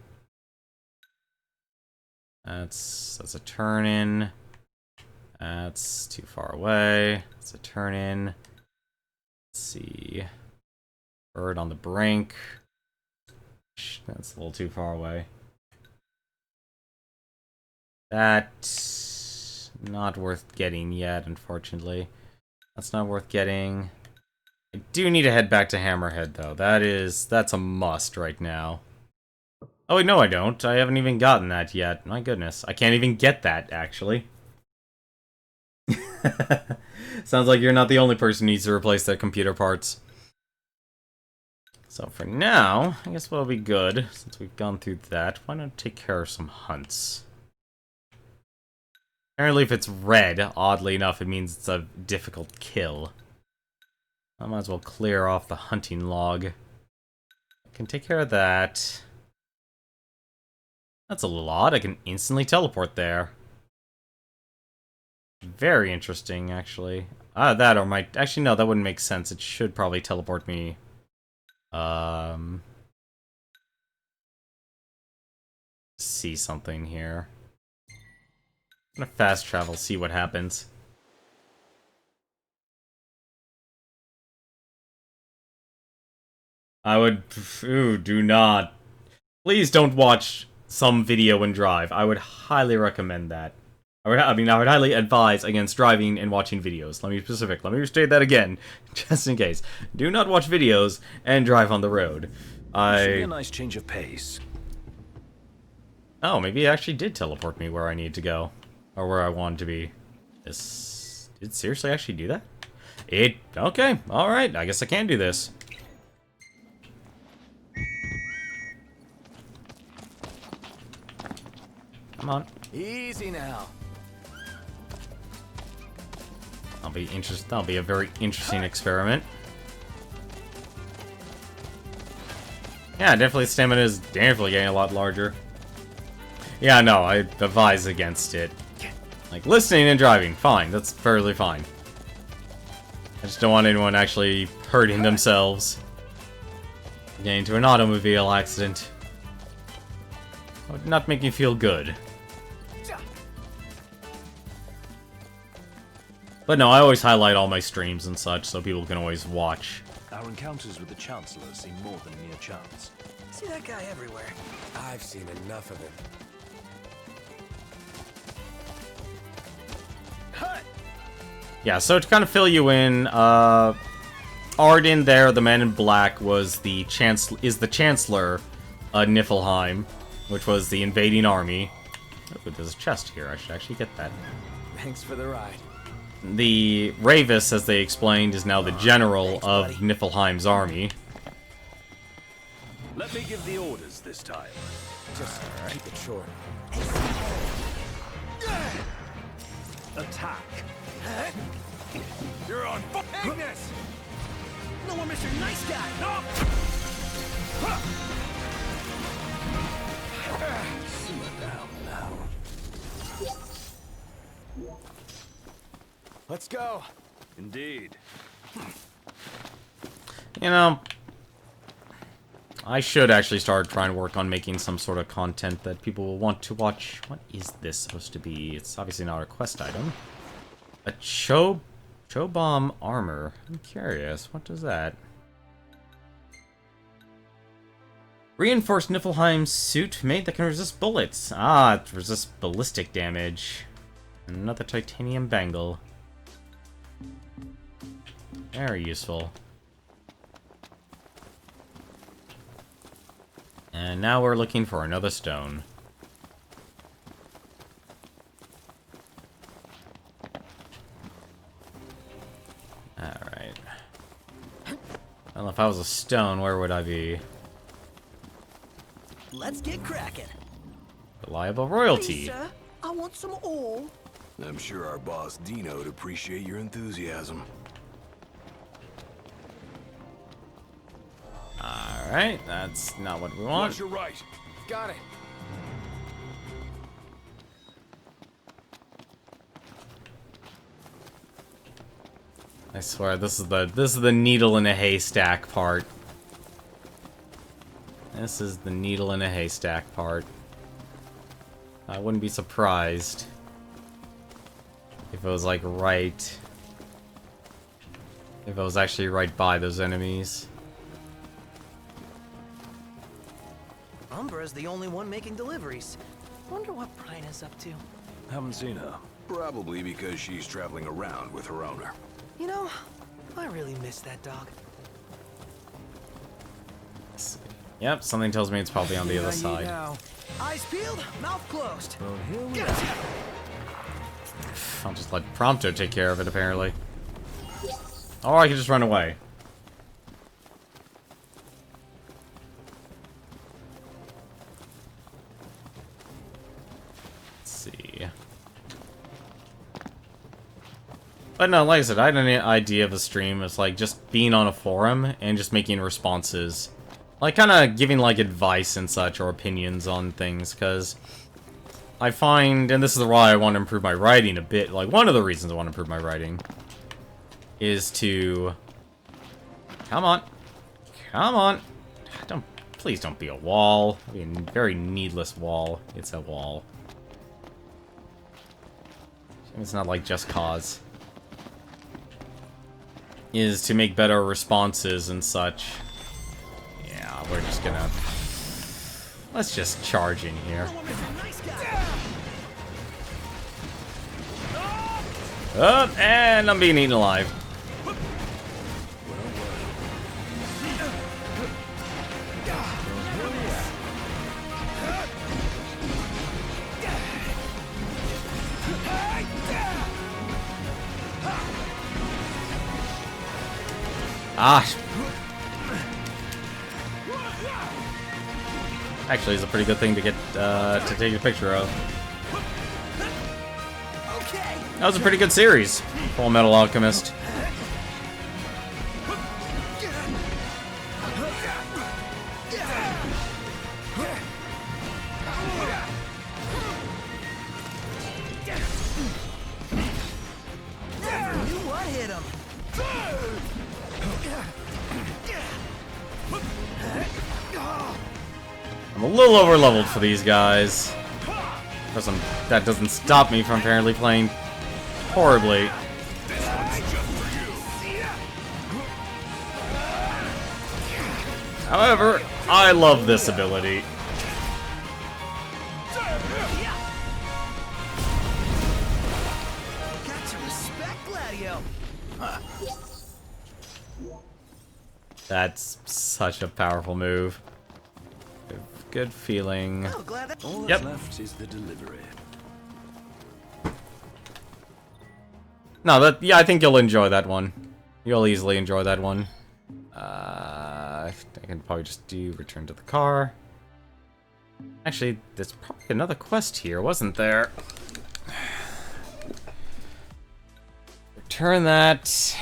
A: That's a turn in. That's too far away. That's a turn in. Let's see. Bird on the brink. That's a little too far away. That's not worth getting yet, unfortunately. That's not worth getting. I do need to head back to Hammerhead, though. That's a must right now. Oh, wait, no, I don't. I haven't even gotten that yet. My goodness. I can't even get that, actually. Sounds like you're not the only person who needs to replace their computer parts. So for now, I guess what'll be good, since we've gone through that, why not take care of some hunts? Apparently if it's red, oddly enough, it means it's a difficult kill. I might as well clear off the hunting log. I can take care of that. That's a little odd, I can instantly teleport there. Very interesting, actually. That or might... Actually, no, that wouldn't make sense. It should probably teleport me. See something here. I'm gonna fast travel, see what happens. I would... Ooh, do not. Please don't watch some video and drive. I would highly recommend that. I would highly advise against driving and watching videos. Let me be specific. Let me restate that again, just in case. Do not watch videos and drive on the road.
B: Should be a nice change of pace.
A: Oh, maybe it actually did teleport me where I need to go. Or where I wanted to be. This... Did it seriously actually do that? Okay, alright. I guess I can do this. Come on.
D: Easy now.
A: That'll be a very interesting experiment. Yeah, definitely stamina is definitely getting a lot larger. Yeah, no, I advise against it. Like, listening and driving, fine. That's fairly fine. I just don't want anyone actually hurting themselves. Getting into an automobile accident. That would not make me feel good. But no, I always highlight all my streams and such, so people can always watch.
B: Our encounters with the Chancellor seem more than mere chance.
F: See that guy everywhere.
D: I've seen enough of him.
A: Yeah, so to kind of fill you in, Arden there, the man in black, was the Chancellor Niflheim, which was the invading army. Oh, there's a chest here. I should actually get that.
D: Thanks for the ride.
A: The Ravis, as they explained, is now the general of Niflheim's army.
B: Let me give the orders this time.
D: Just keep it short.
B: Attack.
E: You're on Agnes!
F: No more Mr. Nice Guy!
E: No!
D: Let's go.
B: Indeed.
A: You know, I should actually start trying to work on making some sort of content that people will want to watch. What is this supposed to be? It's obviously not a quest item. A Chobom armor. I'm curious. What does that? Reinforced Niflheim suit made that can resist bullets. Ah, it resists ballistic damage. Another titanium bangle. Very useful. And now we're looking for another stone. Alright. Well, if I was a stone, where would I be?
F: Let's get cracking.
A: Reliable royalty.
F: Please, sir, I want some ore.
E: I'm sure our boss Dino would appreciate your enthusiasm.
A: Alright, that's not what we want.
E: Watch your right.
D: Got it.
A: I swear, this is the needle in a haystack part. This is the needle in a haystack part. I wouldn't be surprised if it was like right. If I was actually right by those enemies.
F: Umbra's the only one making deliveries. Wonder what Bryna's up to.
B: Haven't seen her.
E: Probably because she's traveling around with her owner.
F: You know, I really miss that dog.
A: Yep, something tells me it's probably on the other side.
F: Eyes peeled, mouth closed.
B: Well, here we
F: Gotcha.
A: I'll just let Prompto take care of it, apparently. Or I can just run away. Let's see. But no, like I said, I had an idea of a stream. It's like just being on a forum and just making responses. Like, kind of giving, like, advice and such, or opinions on things, because I find, and this is why I want to improve my writing a bit, like, one of the reasons I want to improve my writing is to... Come on. Come on. Please don't be a wall. I mean, very needless wall. It's a wall. It's not like Just Cause. Is to make better responses and such. we're just gonna... Let's just charge in here. Oh, and I'm being eaten alive. Ah. Actually, it's a pretty good thing to get to take a picture of. That was a pretty good series, Full Metal Alchemist. I'm a little over leveled for these guys. That doesn't stop me from apparently playing horribly. However, I love this ability.
F: Got to respect Gladio.
A: That's such a powerful move. Good feeling.
F: Oh, glad that
B: All
A: Yep.
B: that's left is the delivery.
A: No, yeah, I think you'll enjoy that one. You'll easily enjoy that one. I can probably just do return to the car. Actually, there's probably another quest here, wasn't there? Return that.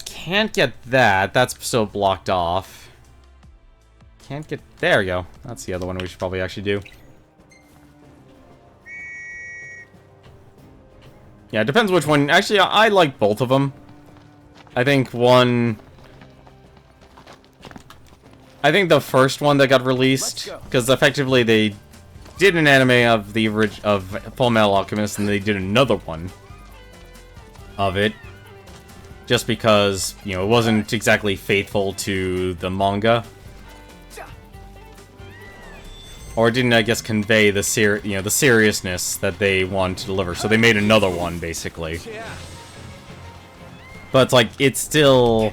A: Can't get that. That's still blocked off. Can't get... There we go. That's the other one we should probably actually do. Yeah, it depends which one. Actually, I like both of them. I think one... I think the first one that got released, because effectively they did an anime of the of Full Metal Alchemist, and they did another one of it, just because, you know, it wasn't exactly faithful to the manga. Or didn't, I guess, convey the the seriousness that they wanted to deliver. So they made another one, basically. But it's like, it still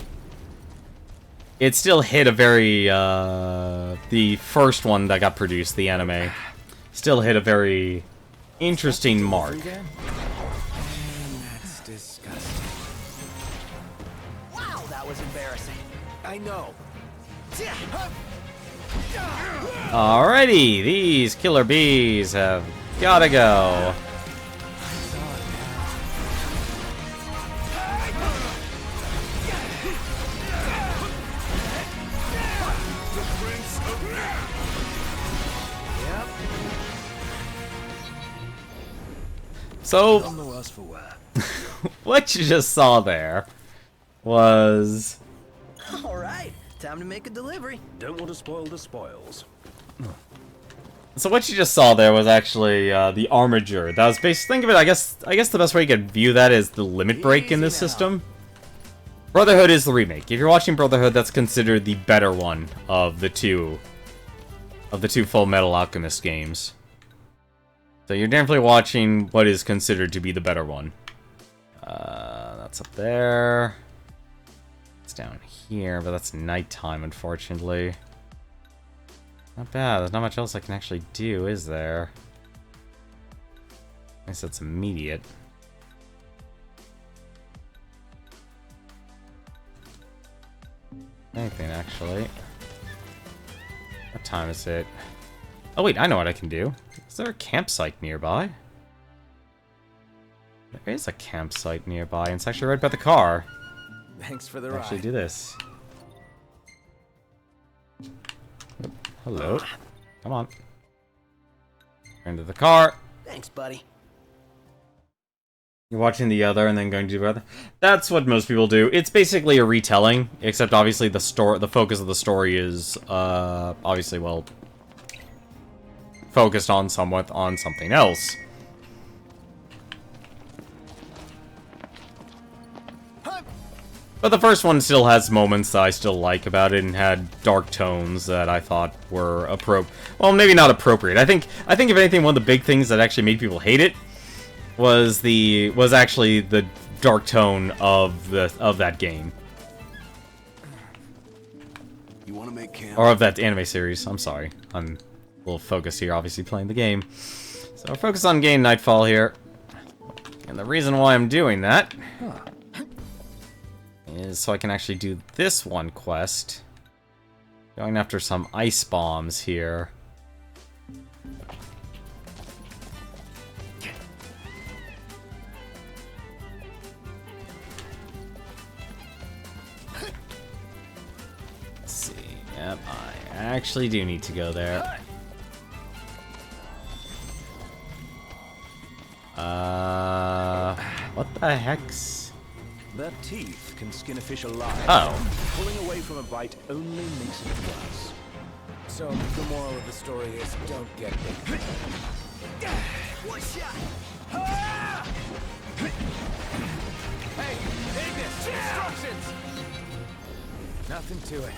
A: hit a very, the first one that got produced, the anime, still hit a very interesting mark.
D: That's disgusting.
F: Wow, that was embarrassing.
D: I know.
A: Alrighty, these killer bees have gotta go. So, what you just saw there was...
F: All right, time to make a delivery.
B: Don't want to spoil the spoils.
A: So what you just saw there was actually the armature. That was think of it, I guess the best way you could view that is the limit break in this system. Brotherhood is the remake. If you're watching Brotherhood, that's considered the better one of the two Full Metal Alchemist games. So you're definitely watching what is considered to be the better one. That's up there. It's down here, but that's nighttime, unfortunately. Not bad. There's not much else I can actually do, is there? I guess that's immediate. Anything, actually. What time is it? Oh, wait, I know what I can do. Is there a campsite nearby? There is a campsite nearby, and it's actually right by the car.
D: Thanks for the
A: I'll
D: ride.
A: actually do this. Hello. Come on. Into the car.
F: Thanks, buddy.
A: You're watching the other and then going to the other. That's what most people do. It's basically a retelling, except obviously the focus of the story is obviously, well, focused on something else. But the first one still has moments that I still like about it, and had dark tones that I thought were well, maybe not appropriate. I think if anything, one of the big things that actually made people hate it was actually the dark tone of that game.
D: You want to make camp?
A: Or of that anime series. I'm sorry. I'm a little focused here, obviously playing the game. So I'll focus on getting Nightfall here. And the reason why I'm doing that is so I can actually do this one quest. Going after some ice bombs here. Let's see. Yep, I actually do need to go there. What the heck's...
B: Their teeth can skin a fish alive.
A: Oh.
B: Pulling away from a bite only makes it worse.
D: So, the moral of the story is don't get me.
F: One shot.
D: Hey, Ignis! Instructions! Nothing to it.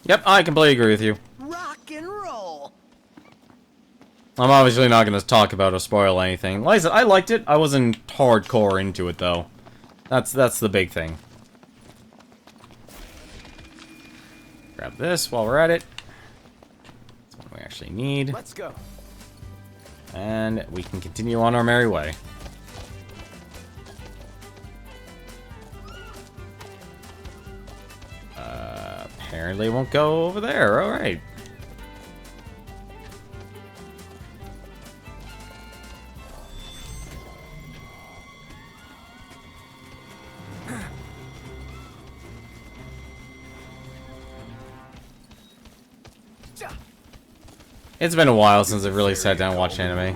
A: Yep, I completely agree with you.
F: Rock and roll.
A: I'm obviously not going to talk about or spoil anything. Like I said, I liked it. I wasn't hardcore into it, though. That's the big thing. Grab this while we're at it. That's what we actually need.
D: Let's go.
A: And we can continue on our merry way. Apparently won't go over there. Alright. It's been a while since I've really sat down and watched anime.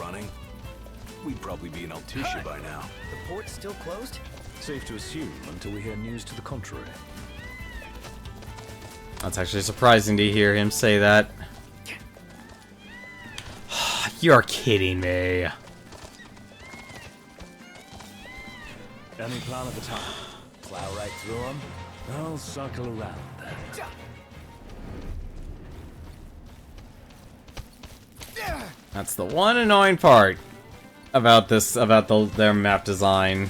E: We'd probably be in Altissia by now.
F: The port's still closed?
B: Safe to assume until we hear news to the contrary.
A: That's actually surprising to hear him say that. You're kidding me.
B: Any plan of attack?
D: Plow right through them.
B: I'll circle around then.
A: That's the one annoying part about their map design.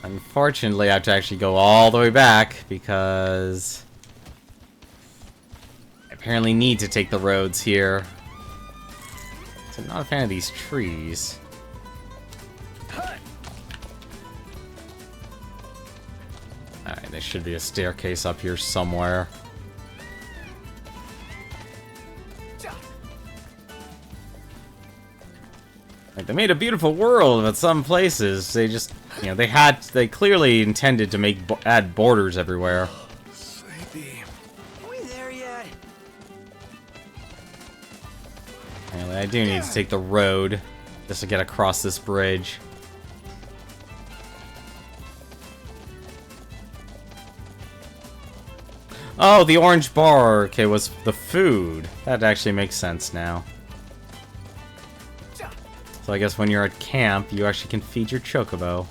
A: Unfortunately, I have to actually go all the way back because I apparently need to take the roads here. So I'm not a fan of these trees. Alright, there should be a staircase up here somewhere. Like, they made a beautiful world, but some places, they just, you know, they clearly intended to add borders everywhere.
D: Sleepy.
F: Are we there yet?
A: Apparently, I do need to take the road just to get across this bridge. Oh, the orange bar, okay, was the food. That actually makes sense now. So I guess when you're at camp, you actually can feed your chocobo.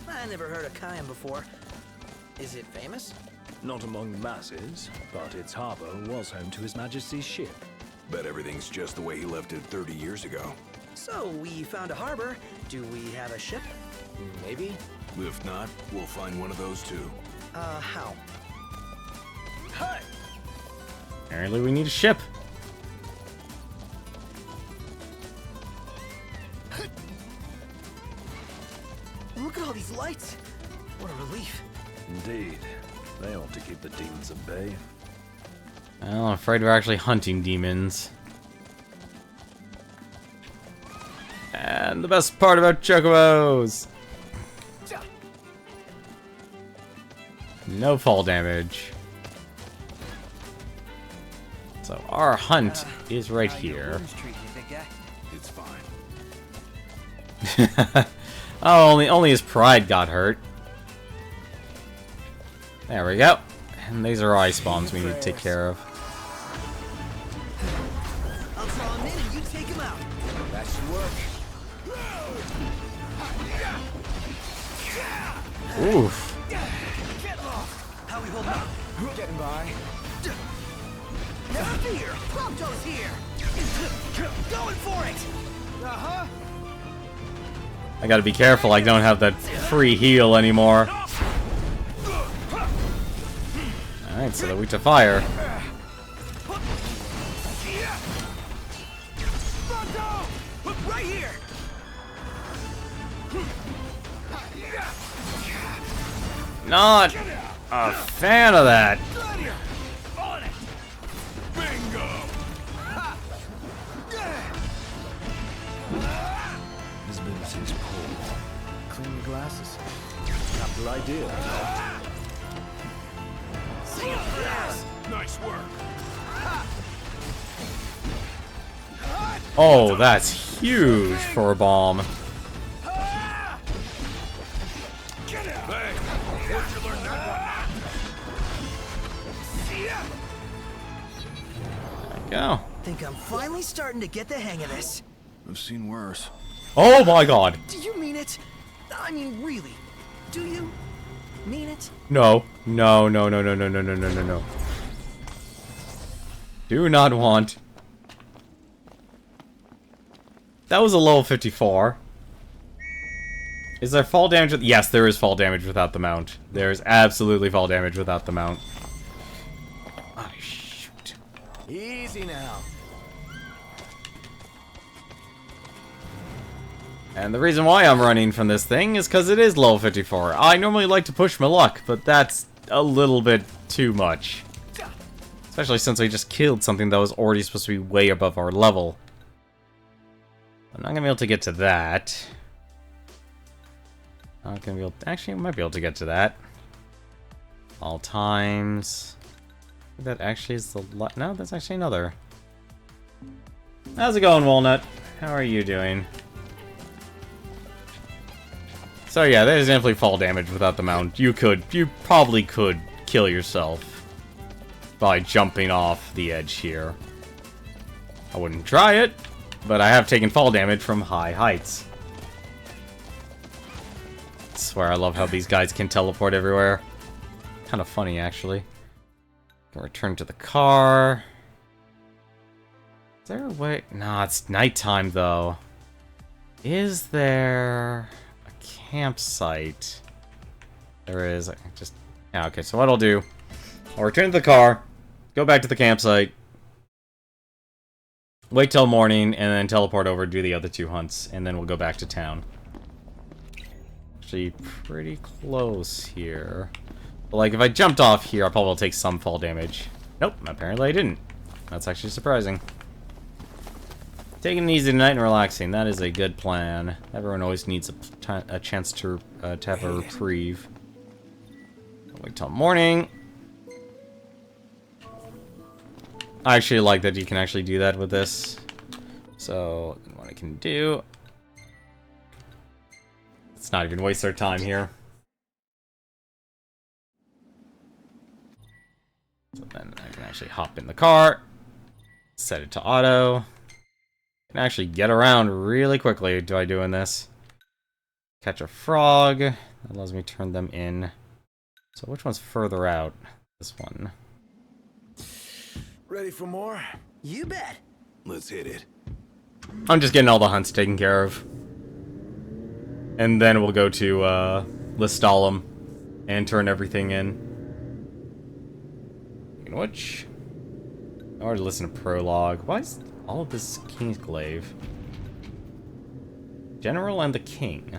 F: I never heard of Kayan before. Is it famous?
B: Not among the masses, but its harbor was home to His Majesty's ship.
E: Bet everything's just the way he left it 30 years ago.
F: So, we found a harbor. Do we have a ship?
D: Maybe?
E: If not, we'll find one of those too.
F: How?
A: Apparently we need a ship.
F: Look at all these lights. What a relief.
B: Indeed. They ought to keep the demons at bay.
A: Well, I'm afraid we're actually hunting demons. And the best part about chocobos! No fall damage. So our hunt is right here.
E: It's fine.
A: Oh, only his pride got hurt. There we go. And these are ice bombs we need to take care of. Oof.
F: How we holding up?
D: Getting by.
F: Never fear! Prompto's here! Going for it!
D: Uh-huh.
A: I gotta be careful, I don't have that free heal anymore. Alright, so they're weak to fire.
F: Right here!
A: Not a fan of that.
E: On it! Bingo!
B: Visibility's poor.
D: Clean your glasses.
B: Capital idea.
E: Nice work.
A: Oh, that's huge for a bomb.
E: Hey, where'd you learn that one?
A: Go.
F: Think I'm finally starting to get the hang of this.
E: I've seen worse.
A: Oh my god.
F: Do you mean it? I mean, really? Do you mean it?
A: No. No, no, no, no, no, no, no, no, no, no. Do not want. That was a level 54. Is there fall damage? Yes, there is fall damage without the mount. There's absolutely fall damage without the mount. Oh, shoot.
D: Easy now.
A: And the reason why I'm running from this thing is because it is level 54. I normally like to push my luck, but that's a little bit too much. Especially since I just killed something that was already supposed to be way above our level. I'm not gonna be able to get to that. Not gonna be able to, actually, I might be able to get to that. All times. That actually is the no, that's actually another. How's it going, Walnut? How are you doing? So yeah, there's definitely fall damage without the mount. You probably could kill yourself by jumping off the edge here. I wouldn't try it, but I have taken fall damage from high heights. I swear I love how these guys can teleport everywhere. Kind of funny, actually. Can return to the car. Is there a way? No, it's nighttime, though. Is there a campsite? There is. Yeah, okay, so what I'll do, I'll return to the car, go back to the campsite, wait till morning, and then teleport over, do the other 2 hunts, and then we'll go back to town. Actually, pretty close here. But, like, if I jumped off here, I'll probably take some fall damage. Nope, apparently I didn't. That's actually surprising. Taking it easy tonight and relaxing. That is a good plan. Everyone always needs a chance to have a reprieve. I'll wait till morning. I actually like that you can actually do that with this. So, what I can do... Let's not even waste our time here. So then I can actually hop in the car, set it to auto, and actually get around really quickly by doing this. Catch a frog. That allows me to turn them in. So which one's further out? This one.
D: Ready for more?
F: You bet.
D: Let's hit it.
A: I'm just getting all the hunts taken care of. And then we'll go to Listalum and turn everything in. Which? I already listened to Prologue. Why is all of this Kingsglaive? General and the King.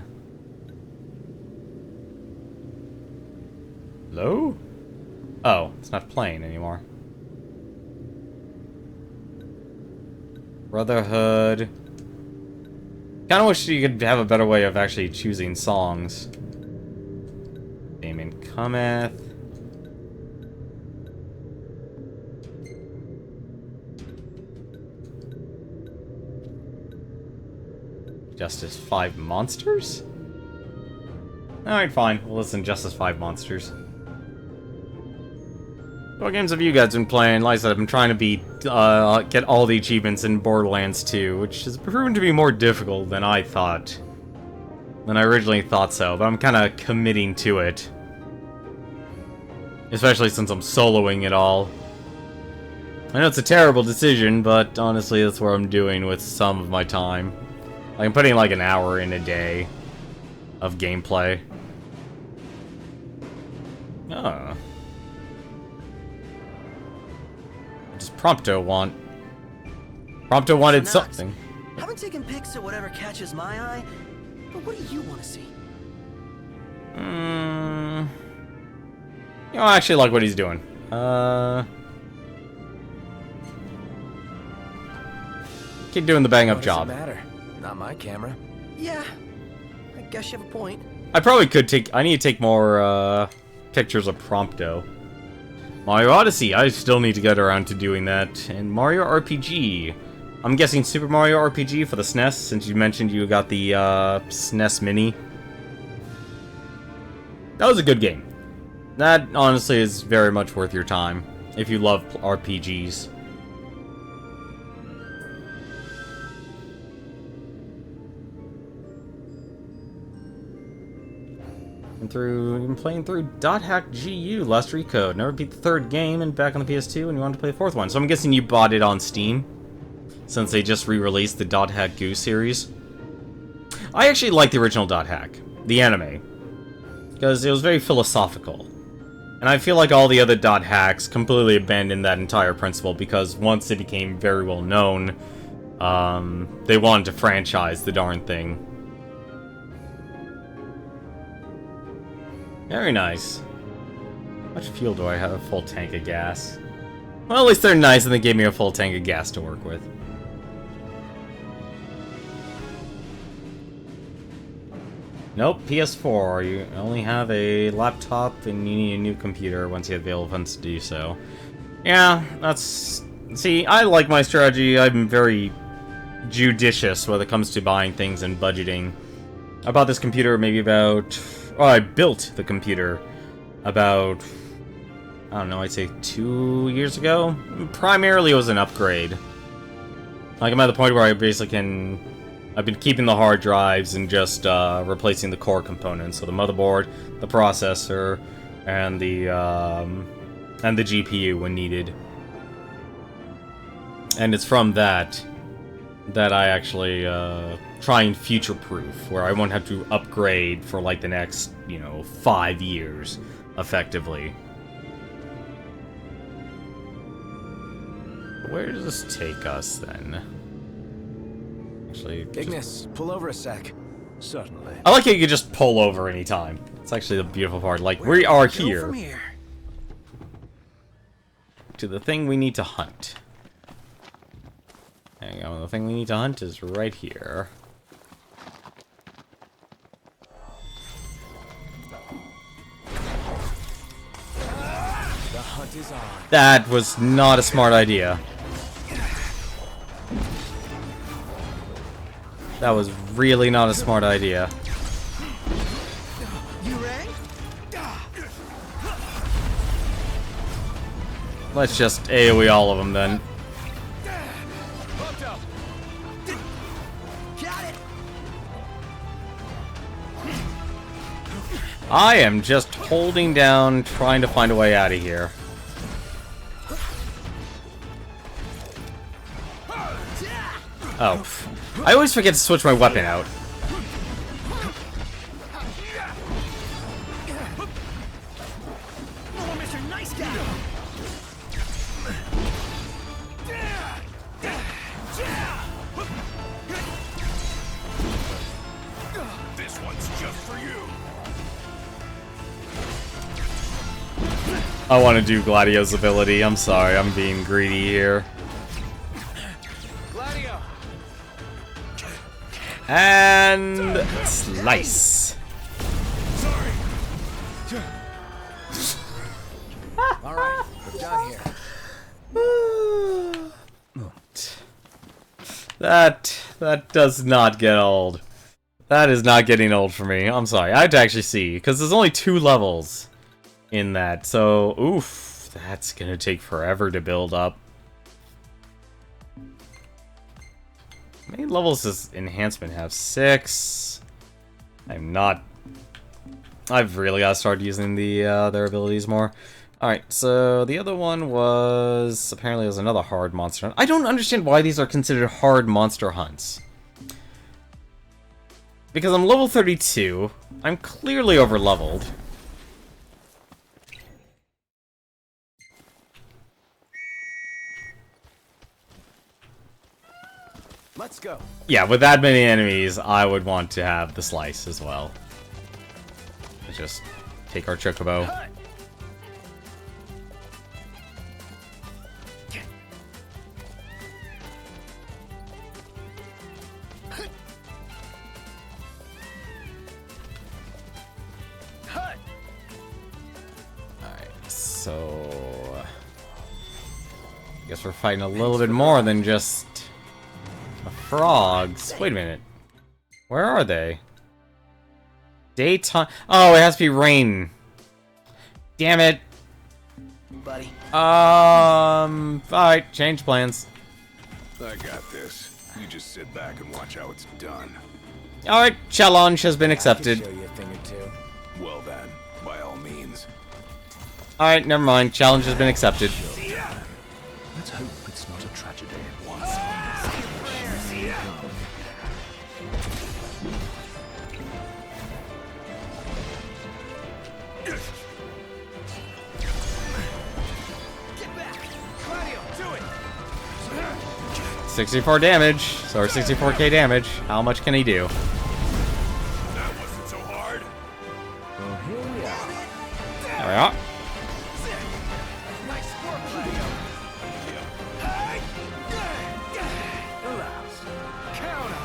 A: Hello? Oh, it's not playing anymore. Brotherhood. Kinda wish you could have a better way of actually choosing songs. Damon Cometh. Justice 5 Monsters? Alright, fine. We'll listen to Justice 5 Monsters. What games have you guys been playing? Like I said, I've been trying to beat, get all the achievements in Borderlands 2, which has proven to be more difficult than I thought. than I originally thought so, but I'm kind of committing to it. Especially since I'm soloing it all. I know it's a terrible decision, but honestly that's what I'm doing with some of my time. Like, I'm putting like an hour in a day of gameplay. Oh. Does Prompto want? Prompto wanted something.
F: Haven't taken pics of whatever catches my eye, but what do you want to see?
A: You know, I actually like what he's doing. Keep doing the bang-up job.
D: What does it matter? Not my camera.
F: Yeah, I guess you have a point.
A: I probably could take... I need to take more, pictures of Prompto. Mario Odyssey, I still need to get around to doing that. And Mario RPG. I'm guessing Super Mario RPG for the SNES, since you mentioned you got the, SNES Mini. That was a good game. That, honestly, is very much worth your time, if you love RPGs. Been playing through .hack GU, Last Recode. Never beat the third game and back on the PS2 and you wanted to play the fourth one. So I'm guessing you bought it on Steam, since they just re-released the .hack GU series. I actually like the original .hack, the anime, because it was very philosophical. And I feel like all the other .hacks completely abandoned that entire principle, because once it became very well known, they wanted to franchise the darn thing. Very nice. How much fuel do I have? A full tank of gas. Well, at least they're nice and they gave me a full tank of gas to work with. Nope, PS4. You only have a laptop and you need a new computer once you have the funds to do so. Yeah, that's... See, I like my strategy. I'm very judicious when it comes to buying things and budgeting. I bought this computer maybe about... Oh, I built the computer about, I don't know, I'd say 2 years ago. Primarily it was an upgrade. Like, I'm at the point where I basically can... I've been keeping the hard drives and just replacing the core components. So the motherboard, the processor, and the GPU when needed. And it's from that I actually try and future-proof, where I won't have to upgrade for like the next, 5 years, effectively. Where does this take us, then? Actually,
D: Ignis, pull over a sec.
B: Certainly.
A: I like how you can just pull over anytime. It's actually the beautiful part. Like, we are here.
F: From here.
A: To the thing we need to hunt. Hang on, the thing we need to hunt is right here.
D: The hunt is on.
A: That was not a smart idea. That was really not a smart idea.
F: You rang?
A: Let's just AoE all of them then.
F: Got it.
A: I am just holding down, trying to find a way out of here. Oh, pff. I always forget to switch my weapon out.
F: Oh, Mr. Nice Guy.
E: This one's just for you.
A: I want to do Gladio's ability. I'm sorry, I'm being greedy here.
D: Gladio!
A: And slice.
E: Sorry.
D: All right, we're done here.
A: That does not get old. That is not getting old for me. I'm sorry. I have to actually see, because there's only 2 levels in that. So, oof, that's gonna take forever to build up. How many levels does enhancement have? 6. I'm not... I've really got to start using the their abilities more. Alright, so the other one was... Apparently it was another hard monster hunt. I don't understand why these are considered hard monster hunts. Because I'm level 32. I'm clearly over-leveled.
D: Let's go.
A: Yeah, with that many enemies, I would want to have the slice as well. Let's just take our chocobo. Alright, so... I guess we're fighting a little bit more than just... frogs. Wait a minute. Where are they? Daytime. Oh, it has to be rain. Damn it.
F: Buddy.
A: Alright, change plans.
J: I got this. You just sit back and watch how it's done.
A: Alright, challenge has been
D: I
A: accepted.
D: can show you a thing or two.
J: Well then, by all means.
A: Alright, never mind. Challenge has been accepted.
B: Let's hope it's not a tragedy at once.
A: 64 damage, or 64k damage. How much can he do?
J: That wasn't so hard.
B: Well, here we are.
A: There we are.
D: Nice work, Gladio.
B: Alas,
D: Count on it.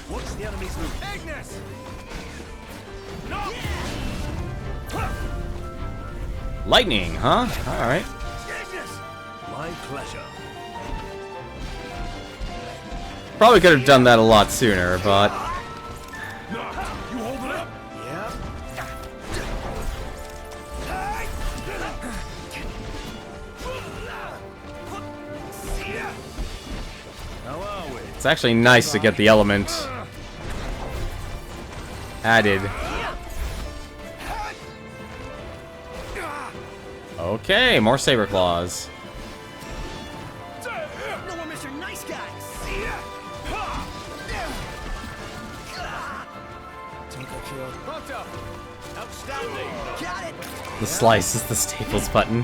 B: what's the enemy's move?
D: Ignis!
A: Lightning, huh? Alright.
B: My pleasure.
A: Probably could have done that a lot sooner, but...
J: You hold it up.
D: Yep.
B: How are we?
A: It's actually nice to get the element added. Okay, more saber claws.
F: No one miss your nice guys.
D: Tinker kill. Hooked up.
B: Outstanding.
F: Got it.
A: The slice is the staples button.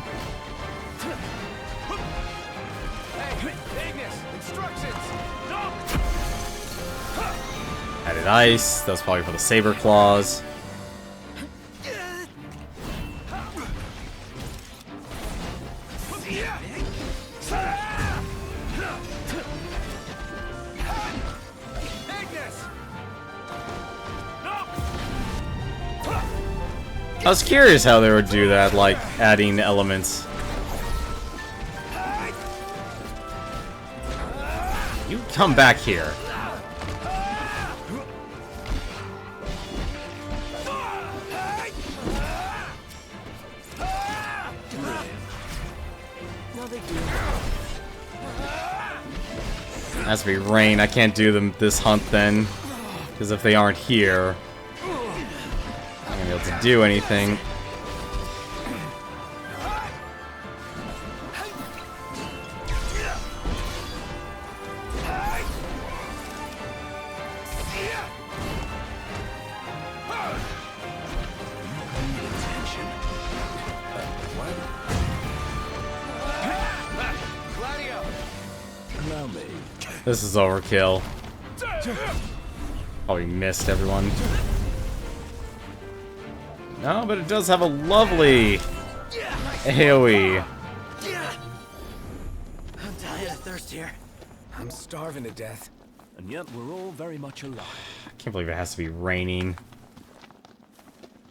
D: Hey, Ignis! Instructions!
A: Added ice. That was probably for the saber claws.
D: Ignis!
A: I was curious how they would do that, like adding elements. You come back here. Has to be rain. I can't do them this hunt then, because if they aren't here, I'm not gonna be able to do anything.
D: Gladio!
B: Allow me.
A: This is overkill. Oh, he missed everyone. No, but it does have a lovely AoE.
F: I'm dying of thirst here.
D: I'm starving to death.
B: And yet we're all very much alive.
A: I can't believe it has to be raining.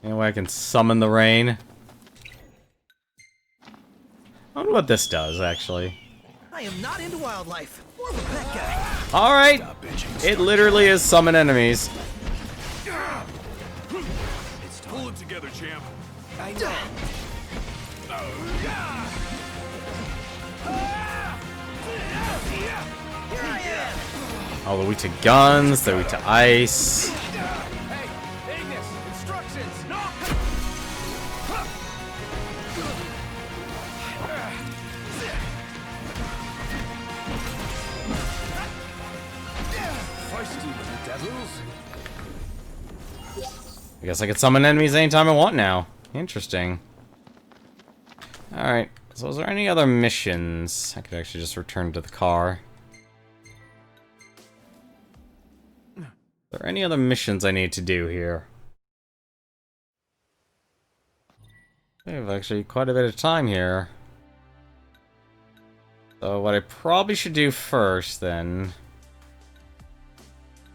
A: Anyway, I can summon the rain. I wonder what this does, actually.
F: I am not into wildlife. More of a pet guy.
A: Alright! It literally is summon enemies.
J: Pull it together, champ.
D: I know.
A: All the way to guns, the way to ice.
D: Hey, Ignis, instructions! No! Feisty little devils.
A: I guess I could summon enemies anytime I want now. Interesting. Alright, so is there any other missions? I could actually just return to the car. Are there any other missions I need to do here? I have actually quite a bit of time here. So what I probably should do first, then...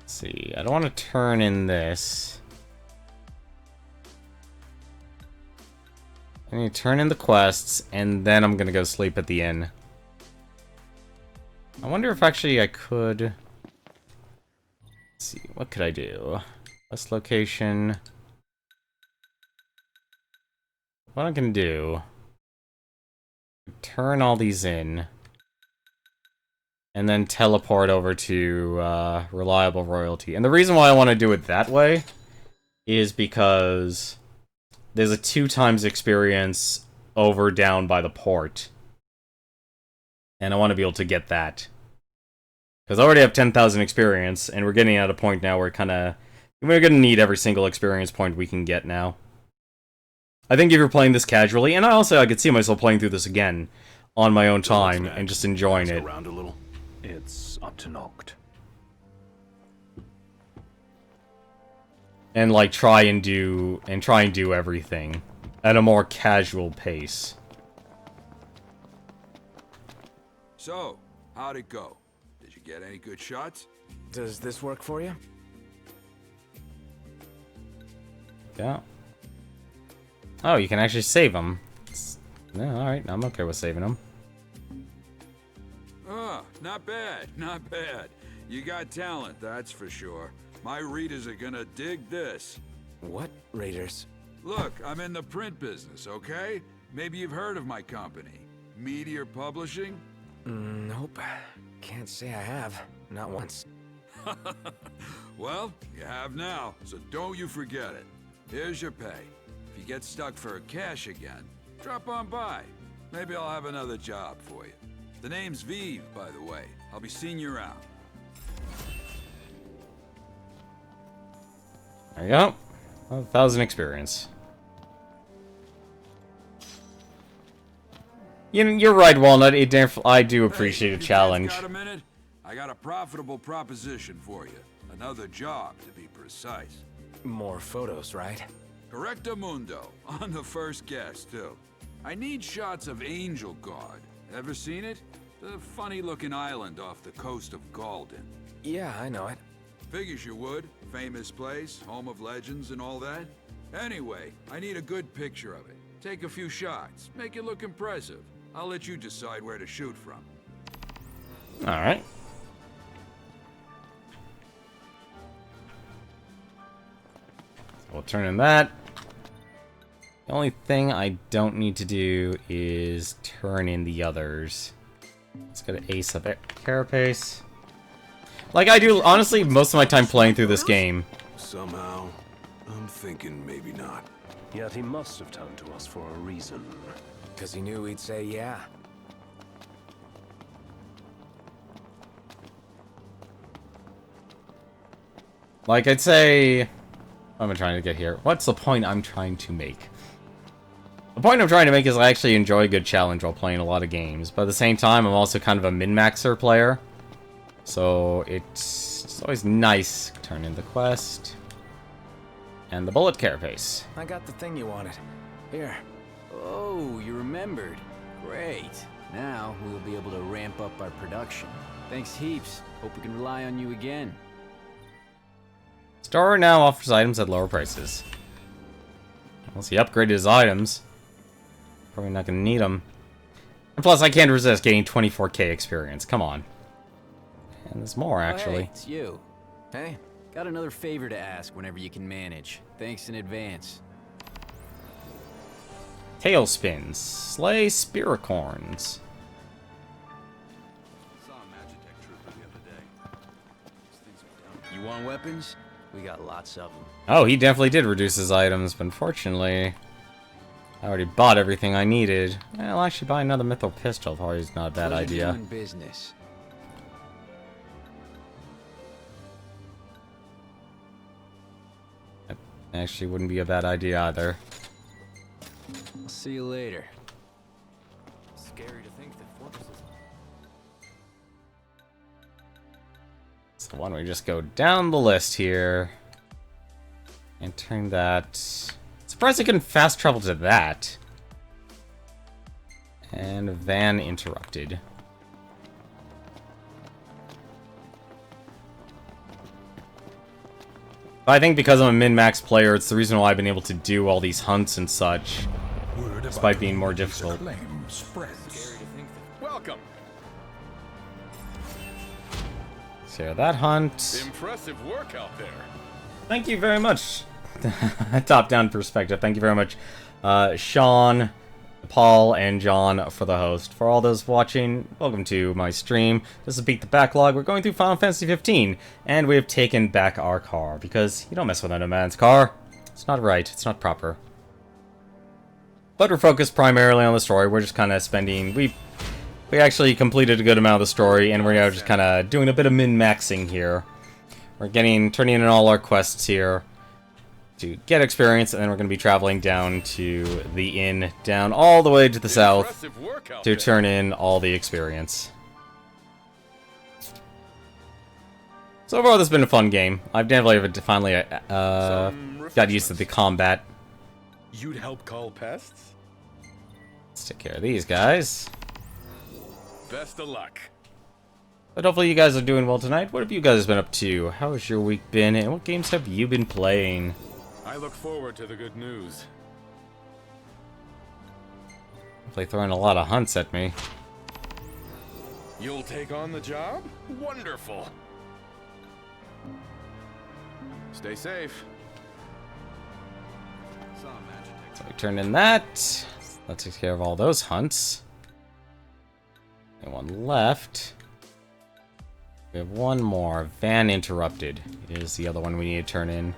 A: Let's see, I don't want to turn in this. I need to turn in the quests, and then I'm gonna go sleep at the inn. I wonder if actually I could... Let's see, what could I do? Quest location... What I can do... Turn all these in. And then teleport over to Reliable Royalty. And the reason why I want to do it that way is because there's a 2x experience over down by the port. And I want to be able to get that. Because I already have 10,000 experience, and we're getting at a point now where we're going to need every single experience point we can get now. I think if you're playing this casually, and I could see myself playing through this again on my own time and just enjoying it.
B: Around a little. It's up to Noct.
A: And like try and do everything at a more casual pace.
J: So, how'd it go? Did you get any good shots?
D: Does this work for you?
A: Yeah. Oh, you can actually save them. Yeah, alright, I'm okay with saving them.
J: Oh, not bad, not bad. You got talent, that's for sure. My readers are gonna dig this.
D: What readers?
J: Look, I'm in the print business, okay? Maybe you've heard of my company. Meteor Publishing?
D: Nope. Can't say I have. Not once.
J: Well, you have now, so don't you forget it. Here's your pay. If you get stuck for cash again, drop on by. Maybe I'll have another job for you. The name's Vive, by the way. I'll be seeing you around.
A: There you go. 1,000 experience. You're right, Walnut. I do appreciate a challenge.
J: Got a minute? I got a profitable proposition for you. Another job, to be precise.
D: More photos, right?
J: Correctamundo. On the first guess, too. I need shots of Angel Guard. Ever seen it? The funny-looking island off the coast of Galden.
D: Yeah, I know it.
J: Figures you would. Famous place, home of legends and all that. Anyway, I need a good picture of it. Take a few shots. Make it look impressive. I'll let you decide where to shoot from.
A: Alright. We'll turn in that. The only thing I don't need to do is turn in the others. Let's go to Ace of Carapace. Like I do, honestly, most of my time playing through this game.
J: Somehow, I'm thinking maybe not.
B: Yet he must have turned to us for a reason.
D: Because he knew we'd say yeah.
A: Like I'd say... What am I trying to get here? What's the point I'm trying to make? The point I'm trying to make is I actually enjoy a good challenge while playing a lot of games. But at the same time, I'm also kind of a min-maxer player. So it's always nice. Turn in the quest. And the bullet carapace.
D: I got the thing you wanted. Here.
K: Oh, you remembered. Great. Now we'll be able to ramp up our production. Thanks heaps. Hope we can rely on you again.
A: Store now offers items at lower prices. Unless he upgraded his items. Probably not gonna need them. And plus, I can't resist getting 24k experience. Come on. And there's more, actually.
K: Oh, hey, it's you.
D: Hey.
K: Got another favor to ask whenever you can manage. Thanks in advance.
A: Tailspins. Slay Spiricorns.
J: Saw a Magitech trooper the other day.
K: You want weapons? We got lots of them.
A: Oh, he definitely did reduce his items, but unfortunately, I already bought everything I needed. I'll actually buy another mithril pistol. Probably is not a bad idea.
K: Doing business.
A: That actually wouldn't be a bad idea either.
K: I'll see you later.
D: Scary to think that fortresses.
A: So why don't we just go down the list here and turn that. Surprised I couldn't fast travel to that. And van interrupted. I think because I'm a min-max player, it's the reason why I've been able to do all these hunts and such, despite being more difficult.
E: Welcome.
A: So that hunt.
E: Impressive work out there.
A: Thank you very much. Top-down perspective. Thank you very much, Sean, Paul, and John for the host. For all those watching, welcome to my stream. This is Beat the Backlog. We're going through Final Fantasy 15, and we have taken back our car, because you don't mess with another man's car. It's not right. It's not proper. But we're focused primarily on the story. We're just kind of spending... We actually completed a good amount of the story, and we're now just kind of doing a bit of min-maxing here. We're turning in all our quests here to get experience, and then we're going to be traveling down to the inn, down all the way to the south, to turn in all the experience. So far, this has been a fun game. I've definitely finally got used to the combat.
E: You'd help call pests?
A: Let's take care of these guys.
E: Best of luck.
A: But hopefully you guys are doing well tonight. What have you guys been up to? How has your week been? And what games have you been playing?
E: I look forward to the good news.
A: Hopefully throwing a lot of hunts at me.
E: You'll take on the job? Wonderful. Stay safe.
A: So we turned in that. That takes care of all those hunts. And one left. We have one more. Van interrupted is the other one we need to turn in.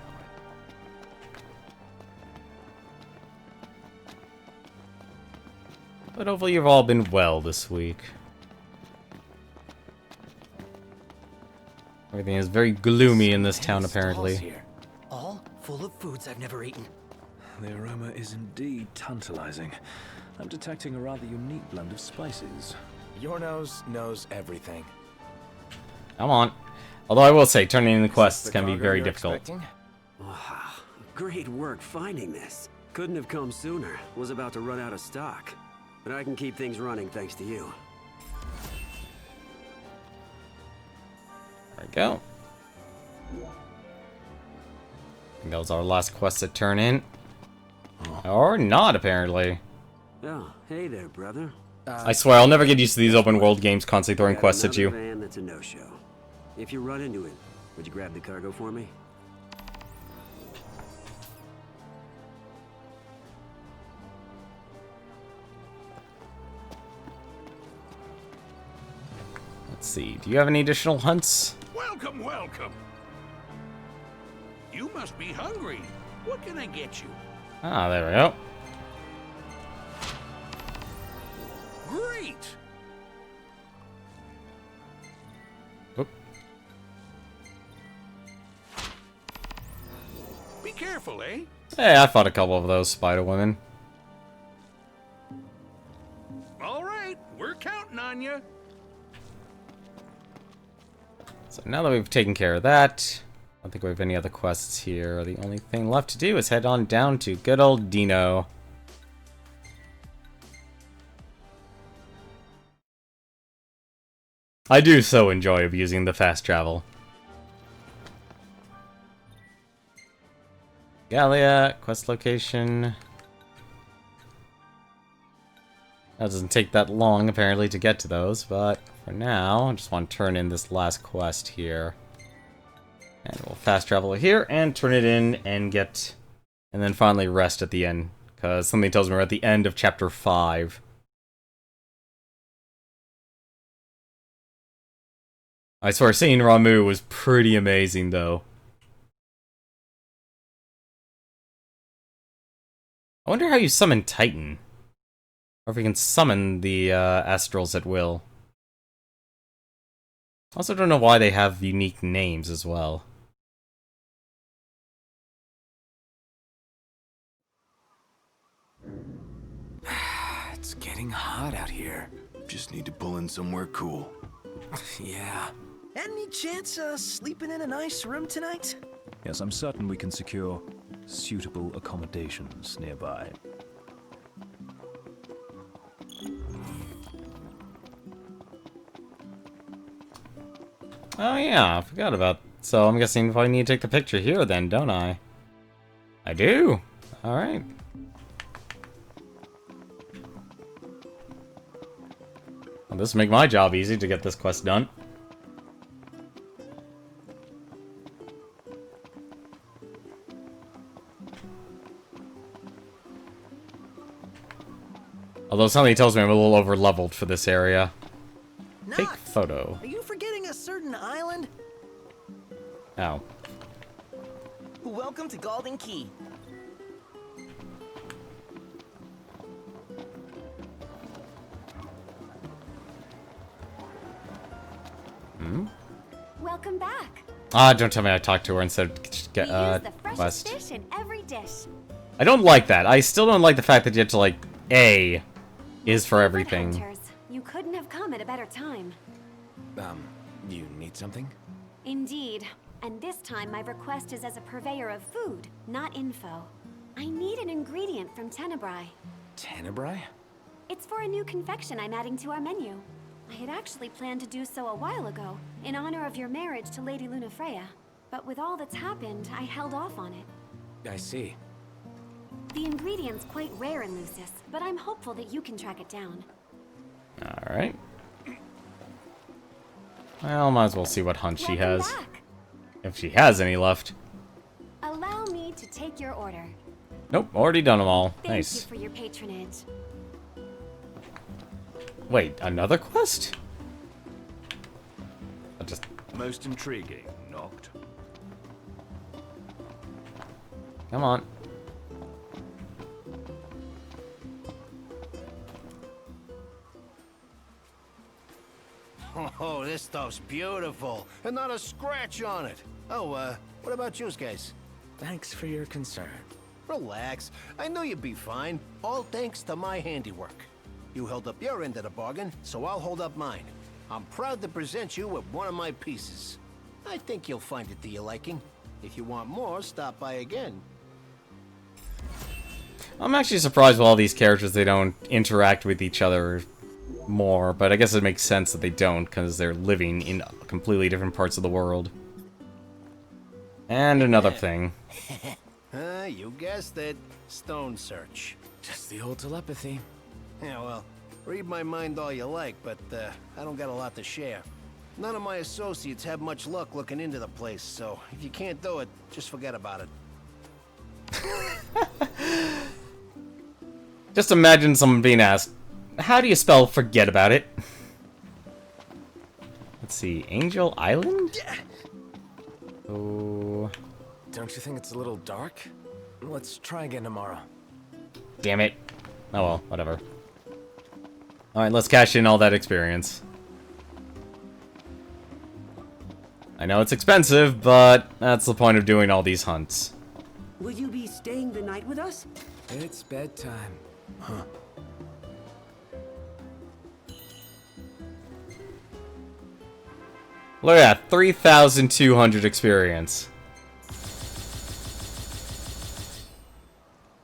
A: But hopefully you've all been well this week. Everything is very gloomy in this town, apparently.
F: Here, all full of foods I've never eaten.
B: The aroma is indeed tantalizing. I'm detecting a rather unique blend of spices.
D: Your nose knows everything.
A: Come on. Although I will say, turning in the quests can be very difficult.
L: Wow, great work finding this. Couldn't have come sooner. Was about to run out of stock. But I can keep things running thanks to you.
A: There we go. I think that was our last quest to turn in. Or not, apparently.
L: Oh, hey there, brother.
A: I swear, I'll never get used to these open world games constantly throwing quests at you.
L: Van that's a no-show. If you run into it, would you grab the cargo for me?
A: Let's see. Do you have any additional hunts?
E: Welcome, welcome. You must be hungry. What can I get you?
A: Ah, there we go.
E: Great.
A: Oop.
E: Be careful, eh?
A: Hey, I fought a couple of those spider women.
E: All right, we're counting on you.
A: So now that we've taken care of that, I don't think we have any other quests here. The only thing left to do is head on down to good old Dino. I do so enjoy abusing the fast travel. Gallia, quest location. That doesn't take that long, apparently, to get to those, but for now, I just want to turn in this last quest here. And we'll fast travel here and turn it in and get... and then finally rest at the end, because something tells me we're at the end of Chapter 5. I swear, seeing Ramu was pretty amazing, though. I wonder how you summon Titan. Or if we can summon the Astrals at will. I also don't know why they have unique names as well.
D: It's getting hot out here.
M: Just need to pull in somewhere cool.
D: Yeah.
F: Any chance sleeping in a nice room tonight?
B: Yes, I'm certain we can secure suitable accommodations nearby.
A: Oh yeah, I forgot about... So I'm guessing if I need to take the picture here then, don't I? I do! Alright. Well, this will make my job easy to get this quest done. Although something tells me I'm a little over-leveled for this area. Take photo.
F: Are you forgetting a certain island?
A: Oh.
F: Welcome to Golden Key.
A: Hmm?
N: Welcome back.
A: Ah, don't tell me I talked to her instead of get
N: We use the freshest
A: quest.
N: fish in every dish.
A: I don't like that. I still don't like the fact that you have to, like, A is for everything.
N: Hunters, you couldn't have come at a better time.
D: You need something?
N: Indeed. And this time my request is as a purveyor of food, not info. I need an ingredient from Tenebrai.
D: Tenebrai?
N: It's for a new confection I'm adding to our menu. I had actually planned to do so a while ago, in honor of your marriage to Lady Lunafreya. But with all that's happened, I held off on it.
D: I see.
N: The ingredient's quite rare in Lucis, but I'm hopeful that you can track it down.
A: Alright. Well, might as well see what hunt she has.
N: Back.
A: If she has any left.
N: Allow me to take your order.
A: Nope, already done them all.
N: Thank
A: Nice.
N: you for your patronage.
A: Wait, another quest? I just...
B: Most intriguing, Noct.
A: Come on.
O: Oh, this stuff's beautiful, and not a scratch on it. Oh, what about you guys?
D: Thanks for your concern.
O: Relax. I knew you'd be fine. All thanks to my handiwork. You held up your end of the bargain, so I'll hold up mine. I'm proud to present you with one of my pieces. I think you'll find it to your liking. If you want more, stop by again.
A: I'm actually surprised with all these characters they don't interact with each other more, but I guess it makes sense that they don't, because they're living in completely different parts of the world. And another thing.
O: You guessed it. Stone search.
D: Just the old telepathy.
O: Yeah, well, read my mind all you like, but I don't got a lot to share. None of my associates have much luck looking into the place, so if you can't do it, just forget about it.
A: Just imagine someone being asked, how do you spell forget about it? Let's see, Angel Island? Oh...
D: Don't you think it's a little dark? Let's try again tomorrow.
A: Damn it. Oh well, whatever. Alright, let's cash in all that experience. I know it's expensive, but that's the point of doing all these hunts.
L: Will you be staying the night with us?
D: It's bedtime. Huh.
A: Look at that, 3,200 experience.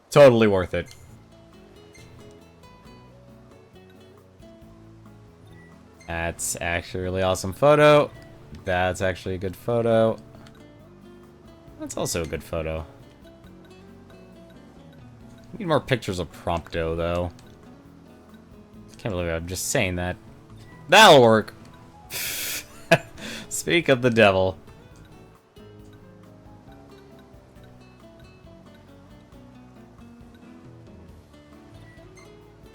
A: Totally worth it. That's actually a really awesome photo. That's actually a good photo. That's also a good photo. Need more pictures of Prompto, though. Can't believe I'm just saying that. That'll work. Speak of the devil.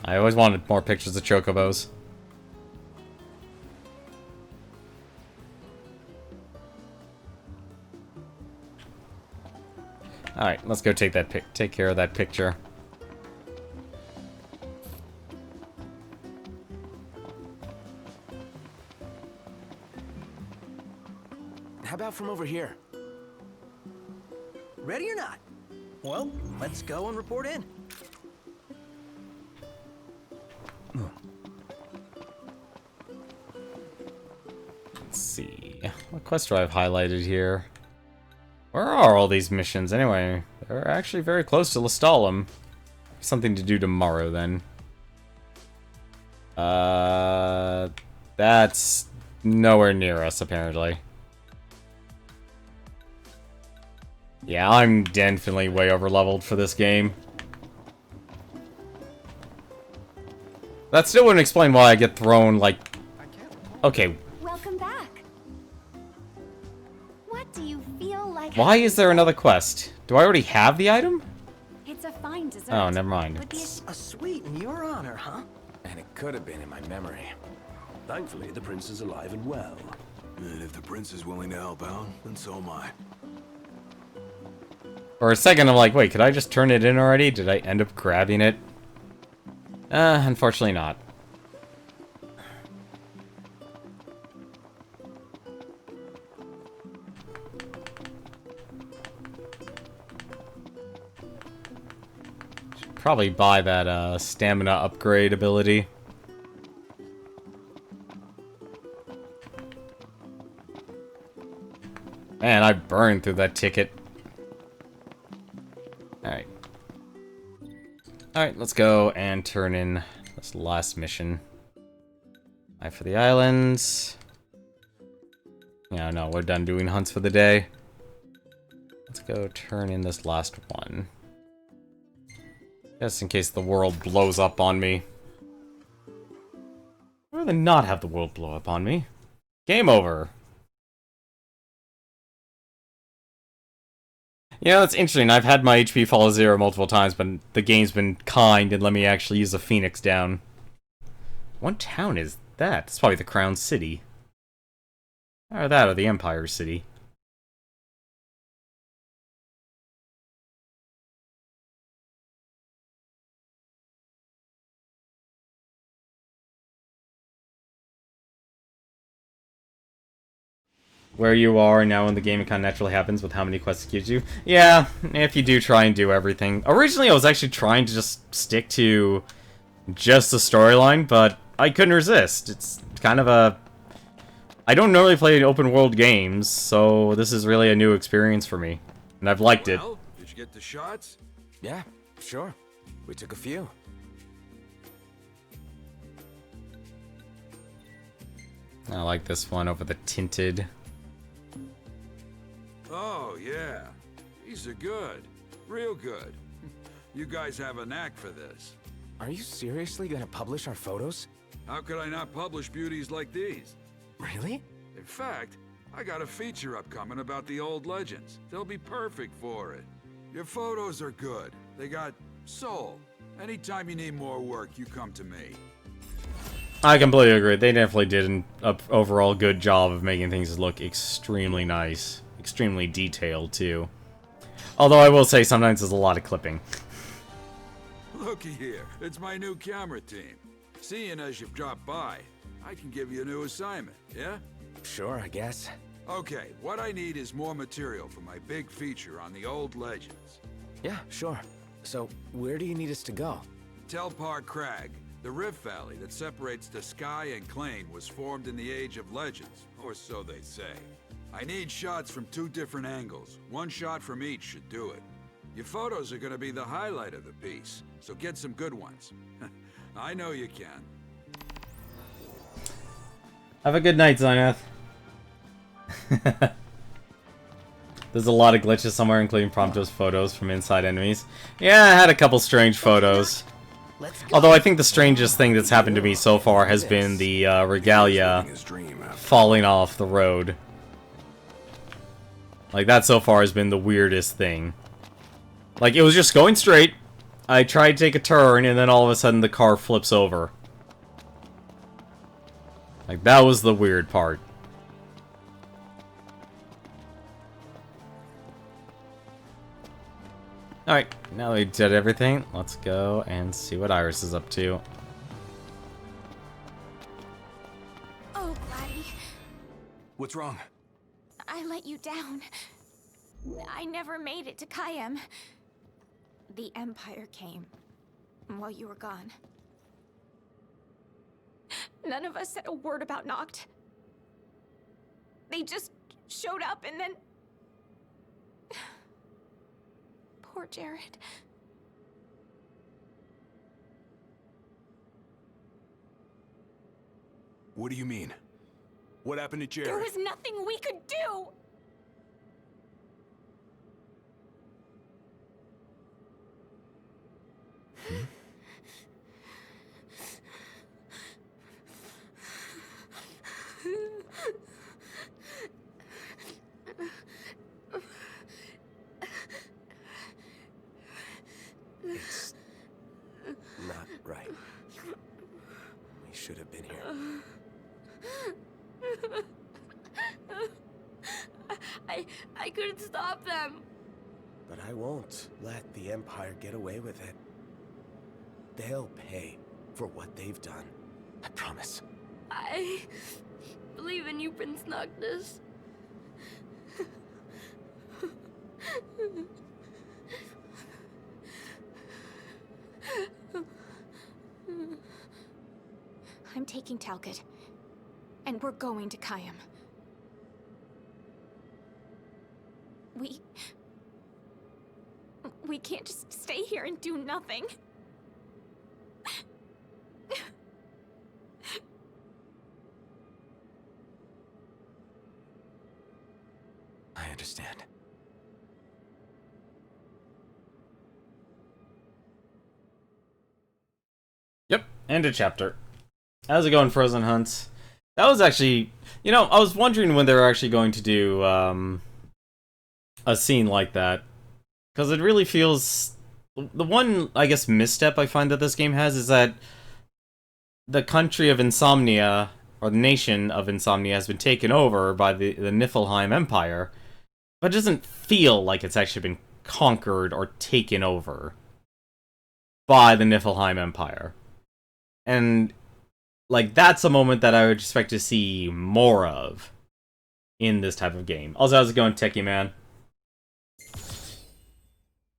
A: I always wanted more pictures of chocobos. Alright, let's go take care of that picture.
D: How about from over here?
F: Ready or not? Well, let's go and report in.
A: Let's see. What quest do I have highlighted here? Where are all these missions anyway? They're actually very close to Lestalem. Something to do tomorrow then. That's nowhere near us apparently. Yeah, I'm definitely way over leveled for this game. That still wouldn't explain why I get thrown like... Okay.
N: Welcome back. What do you feel like?
A: Why is there another quest? Do I already have the item?
N: It's a fine dessert.
A: Oh, never mind.
F: A sweet in your honor, huh?
D: And it could have been in my memory.
B: Thankfully, the prince is alive and well.
M: And if the prince is willing to help out, then so am I.
A: For a second, I'm like, wait, could I just turn it in already? Did I end up grabbing it? Unfortunately not. Should probably buy that stamina upgrade ability. Man, I burned through that ticket. Alright. Alright, let's go and turn in this last mission. Eye for the islands. Yeah, no, we're done doing hunts for the day. Let's go turn in this last one. Just in case the world blows up on me. I'd rather not have the world blow up on me. Game over. Yeah, that's interesting. I've had my HP fall to 0 multiple times, but the game's been kind and let me actually use the Phoenix down. What town is that? It's probably the Crown City. Or that, or the Empire City. Where you are now in the game, it kind of naturally happens with how many quests it gives you. Yeah, if you do try and do everything. Originally, I was actually trying to just stick to just the storyline, but I couldn't resist. It's kind of a... I don't normally play open world games, so this is really a new experience for me. And I've liked it.
J: Did you get the shots?
D: Yeah, sure. We took a few.
A: I like this one over the tinted.
J: Oh, yeah. These are good. Real good. You guys have a knack for this.
D: Are you seriously gonna publish our photos?
J: How could I not publish beauties like these?
D: Really?
J: In fact, I got a feature upcoming about the old legends. They'll be perfect for it. Your photos are good. They got soul. Anytime you need more work, you come to me.
A: I completely agree. They definitely did an overall good job of making things look extremely nice. Extremely detailed, too. Although I will say sometimes there's a lot of clipping.
J: Looky here. It's my new camera team. Seeing as you've dropped by, I can give you a new assignment, yeah?
D: Sure, I guess.
J: Okay, what I need is more material for my big feature on the old legends.
D: Yeah, sure. So, where do you need us to go?
J: Telpar Crag. The Rift Valley that separates the Sky and Clane was formed in the Age of Legends, or so they say. I need shots from 2 different angles. 1 shot from each should do it. Your photos are gonna be the highlight of the piece, so get some good ones. I know you can.
A: Have a good night, Zynath. There's a lot of glitches somewhere, including Prompto's photos from inside enemies. Yeah, I had a couple strange photos. Although I think the strangest thing that's happened to me so far has been the regalia falling off the road. Like, that so far has been the weirdest thing. Like, it was just going straight. I tried to take a turn, and then all of a sudden the car flips over. Like, that was the weird part. Alright, now we did everything. Let's go and see what Iris is up to.
P: Oh, Gladdy.
M: What's wrong?
P: I let you down. I never made it to Kayem. The Empire came while you were gone. None of us said a word about Noct. They just showed up and then... Poor Jared.
M: What do you mean? What happened to Jared?
P: There was nothing we could do!
D: It's not right. We should have been here.
P: I couldn't stop them.
D: But I won't let the Empire get away with it. They'll pay for what they've done. I promise.
P: I believe in you, Prince Noctis. I'm taking Talcott, and we're going to Kayem. We can't just stay here and do nothing.
D: I understand.
A: Yep, end of chapter. How's it going, Frozen Hunts? That was actually... You know, I was wondering when they were actually going to do a scene like that. Because it really feels... The one, I guess, misstep I find that this game has is that the country of Insomnia, or the nation of Insomnia, has been taken over by the Niflheim Empire, but it doesn't feel like it's actually been conquered or taken over by the Niflheim Empire. And, like, that's a moment that I would expect to see more of in this type of game. Also, how's it going, Techie Man?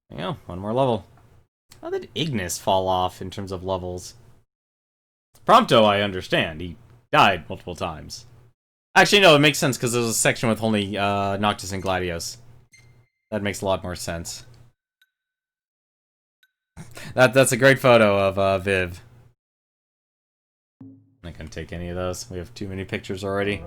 A: There you go, one more level. How did Ignis fall off in terms of levels? Prompto, I understand. He died multiple times. Actually, no, it makes sense because there's a section with only Noctis and Gladios. That makes a lot more sense. That's a great photo of Viv. I'm not gonna take any of those. We have too many pictures already.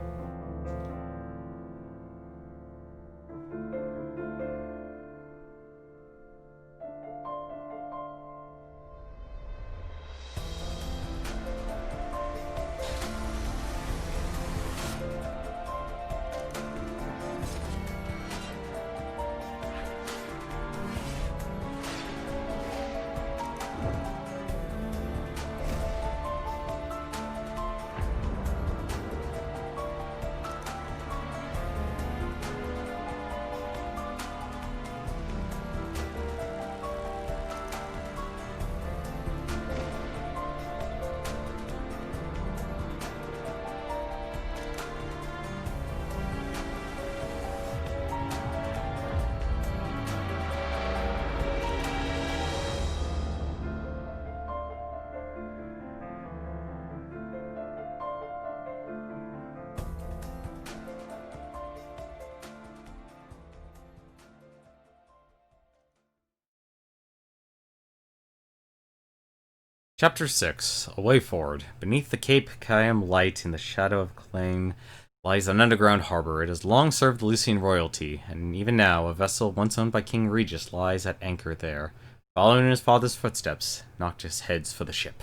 A: Chapter 6, A Way Forward. Beneath the Cape Kayem light, in the shadow of Clane, lies an underground harbor. It has long served Lucian royalty, and even now, a vessel once owned by King Regis lies at anchor there. Following in his father's footsteps, Noctis heads for the ship.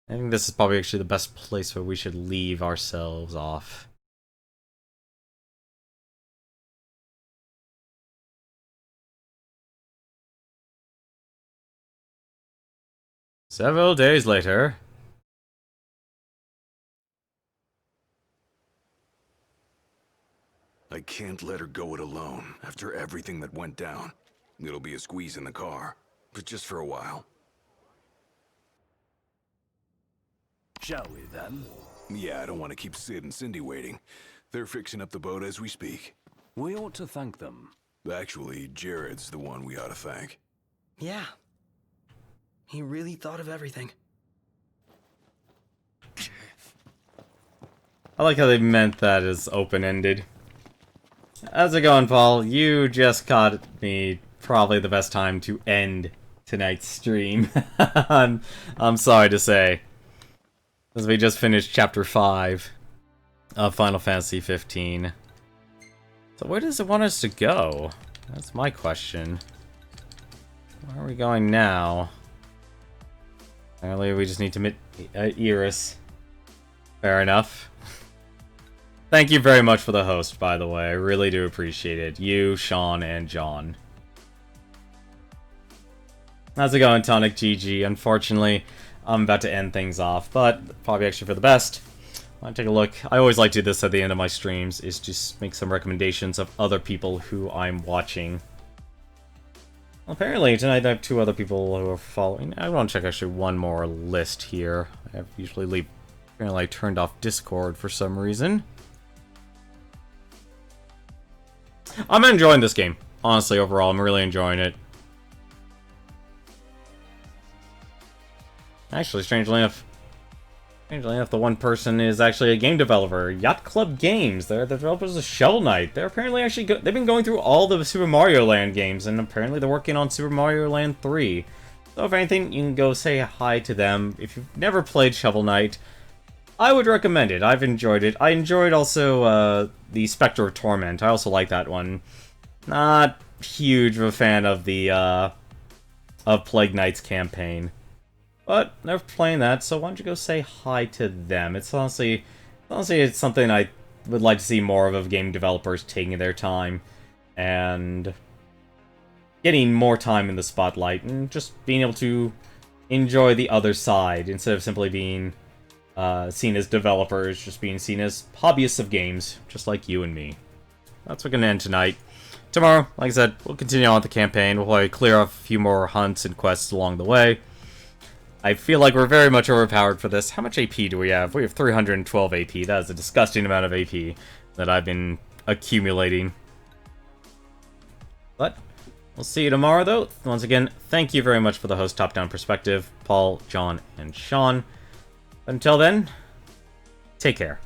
A: I think this is probably actually the best place where we should leave ourselves off. Several days later...
M: I can't let her go it alone, after everything that went down. It'll be a squeeze in the car, but just for a while.
B: Shall we, then?
M: Yeah, I don't want to keep Sid and Cindy waiting. They're fixing up the boat as we speak.
B: We ought to thank them.
M: Actually, Jared's the one we ought to thank.
F: Yeah. He really thought of everything.
A: I like how they meant that as open-ended. How's it going, Paul? You just caught me probably the best time to end tonight's stream. I'm sorry to say. As we just finished Chapter 5 of Final Fantasy 15. So where does it want us to go? That's my question. Where are we going now? Apparently we just need to meet Iris. Fair enough. Thank you very much for the host, by the way. I really do appreciate it. You, Sean, and John. How's it going, Tonic GG? Unfortunately, I'm about to end things off, but probably actually for the best. I'll take a look. I always like to do this at the end of my streams, is just make some recommendations of other people who I'm watching. Apparently, tonight I have 2 other people who are following. I want to check actually one more list here. I usually leave... Apparently I turned off Discord for some reason. I'm enjoying this game. Honestly, overall, I'm really enjoying it. Actually, strangely enough, the one person is actually a game developer. Yacht Club Games. They're the developers of Shovel Knight. They're apparently actually they've been going through all the Super Mario Land games, and apparently they're working on Super Mario Land 3. So if anything, you can go say hi to them. If you've never played Shovel Knight, I would recommend it. I've enjoyed it. I enjoyed also the Spectre of Torment. I also like that one. Not huge of a fan of the of Plague Knight's campaign. But they're playing that, so why don't you go say hi to them? It's honestly it's something I would like to see more of game developers taking their time and getting more time in the spotlight and just being able to enjoy the other side instead of simply being seen as developers, just being seen as hobbyists of games, just like you and me. That's what's going to end tonight. Tomorrow, like I said, we'll continue on with the campaign. We'll probably clear off a few more hunts and quests along the way. I feel like we're very much overpowered for this. How much AP do we have? We have 312 AP. That is a disgusting amount of AP that I've been accumulating. But we'll see you tomorrow, though. Once again, thank you very much for the host top-down perspective, Paul, John, and Sean. Until then, take care.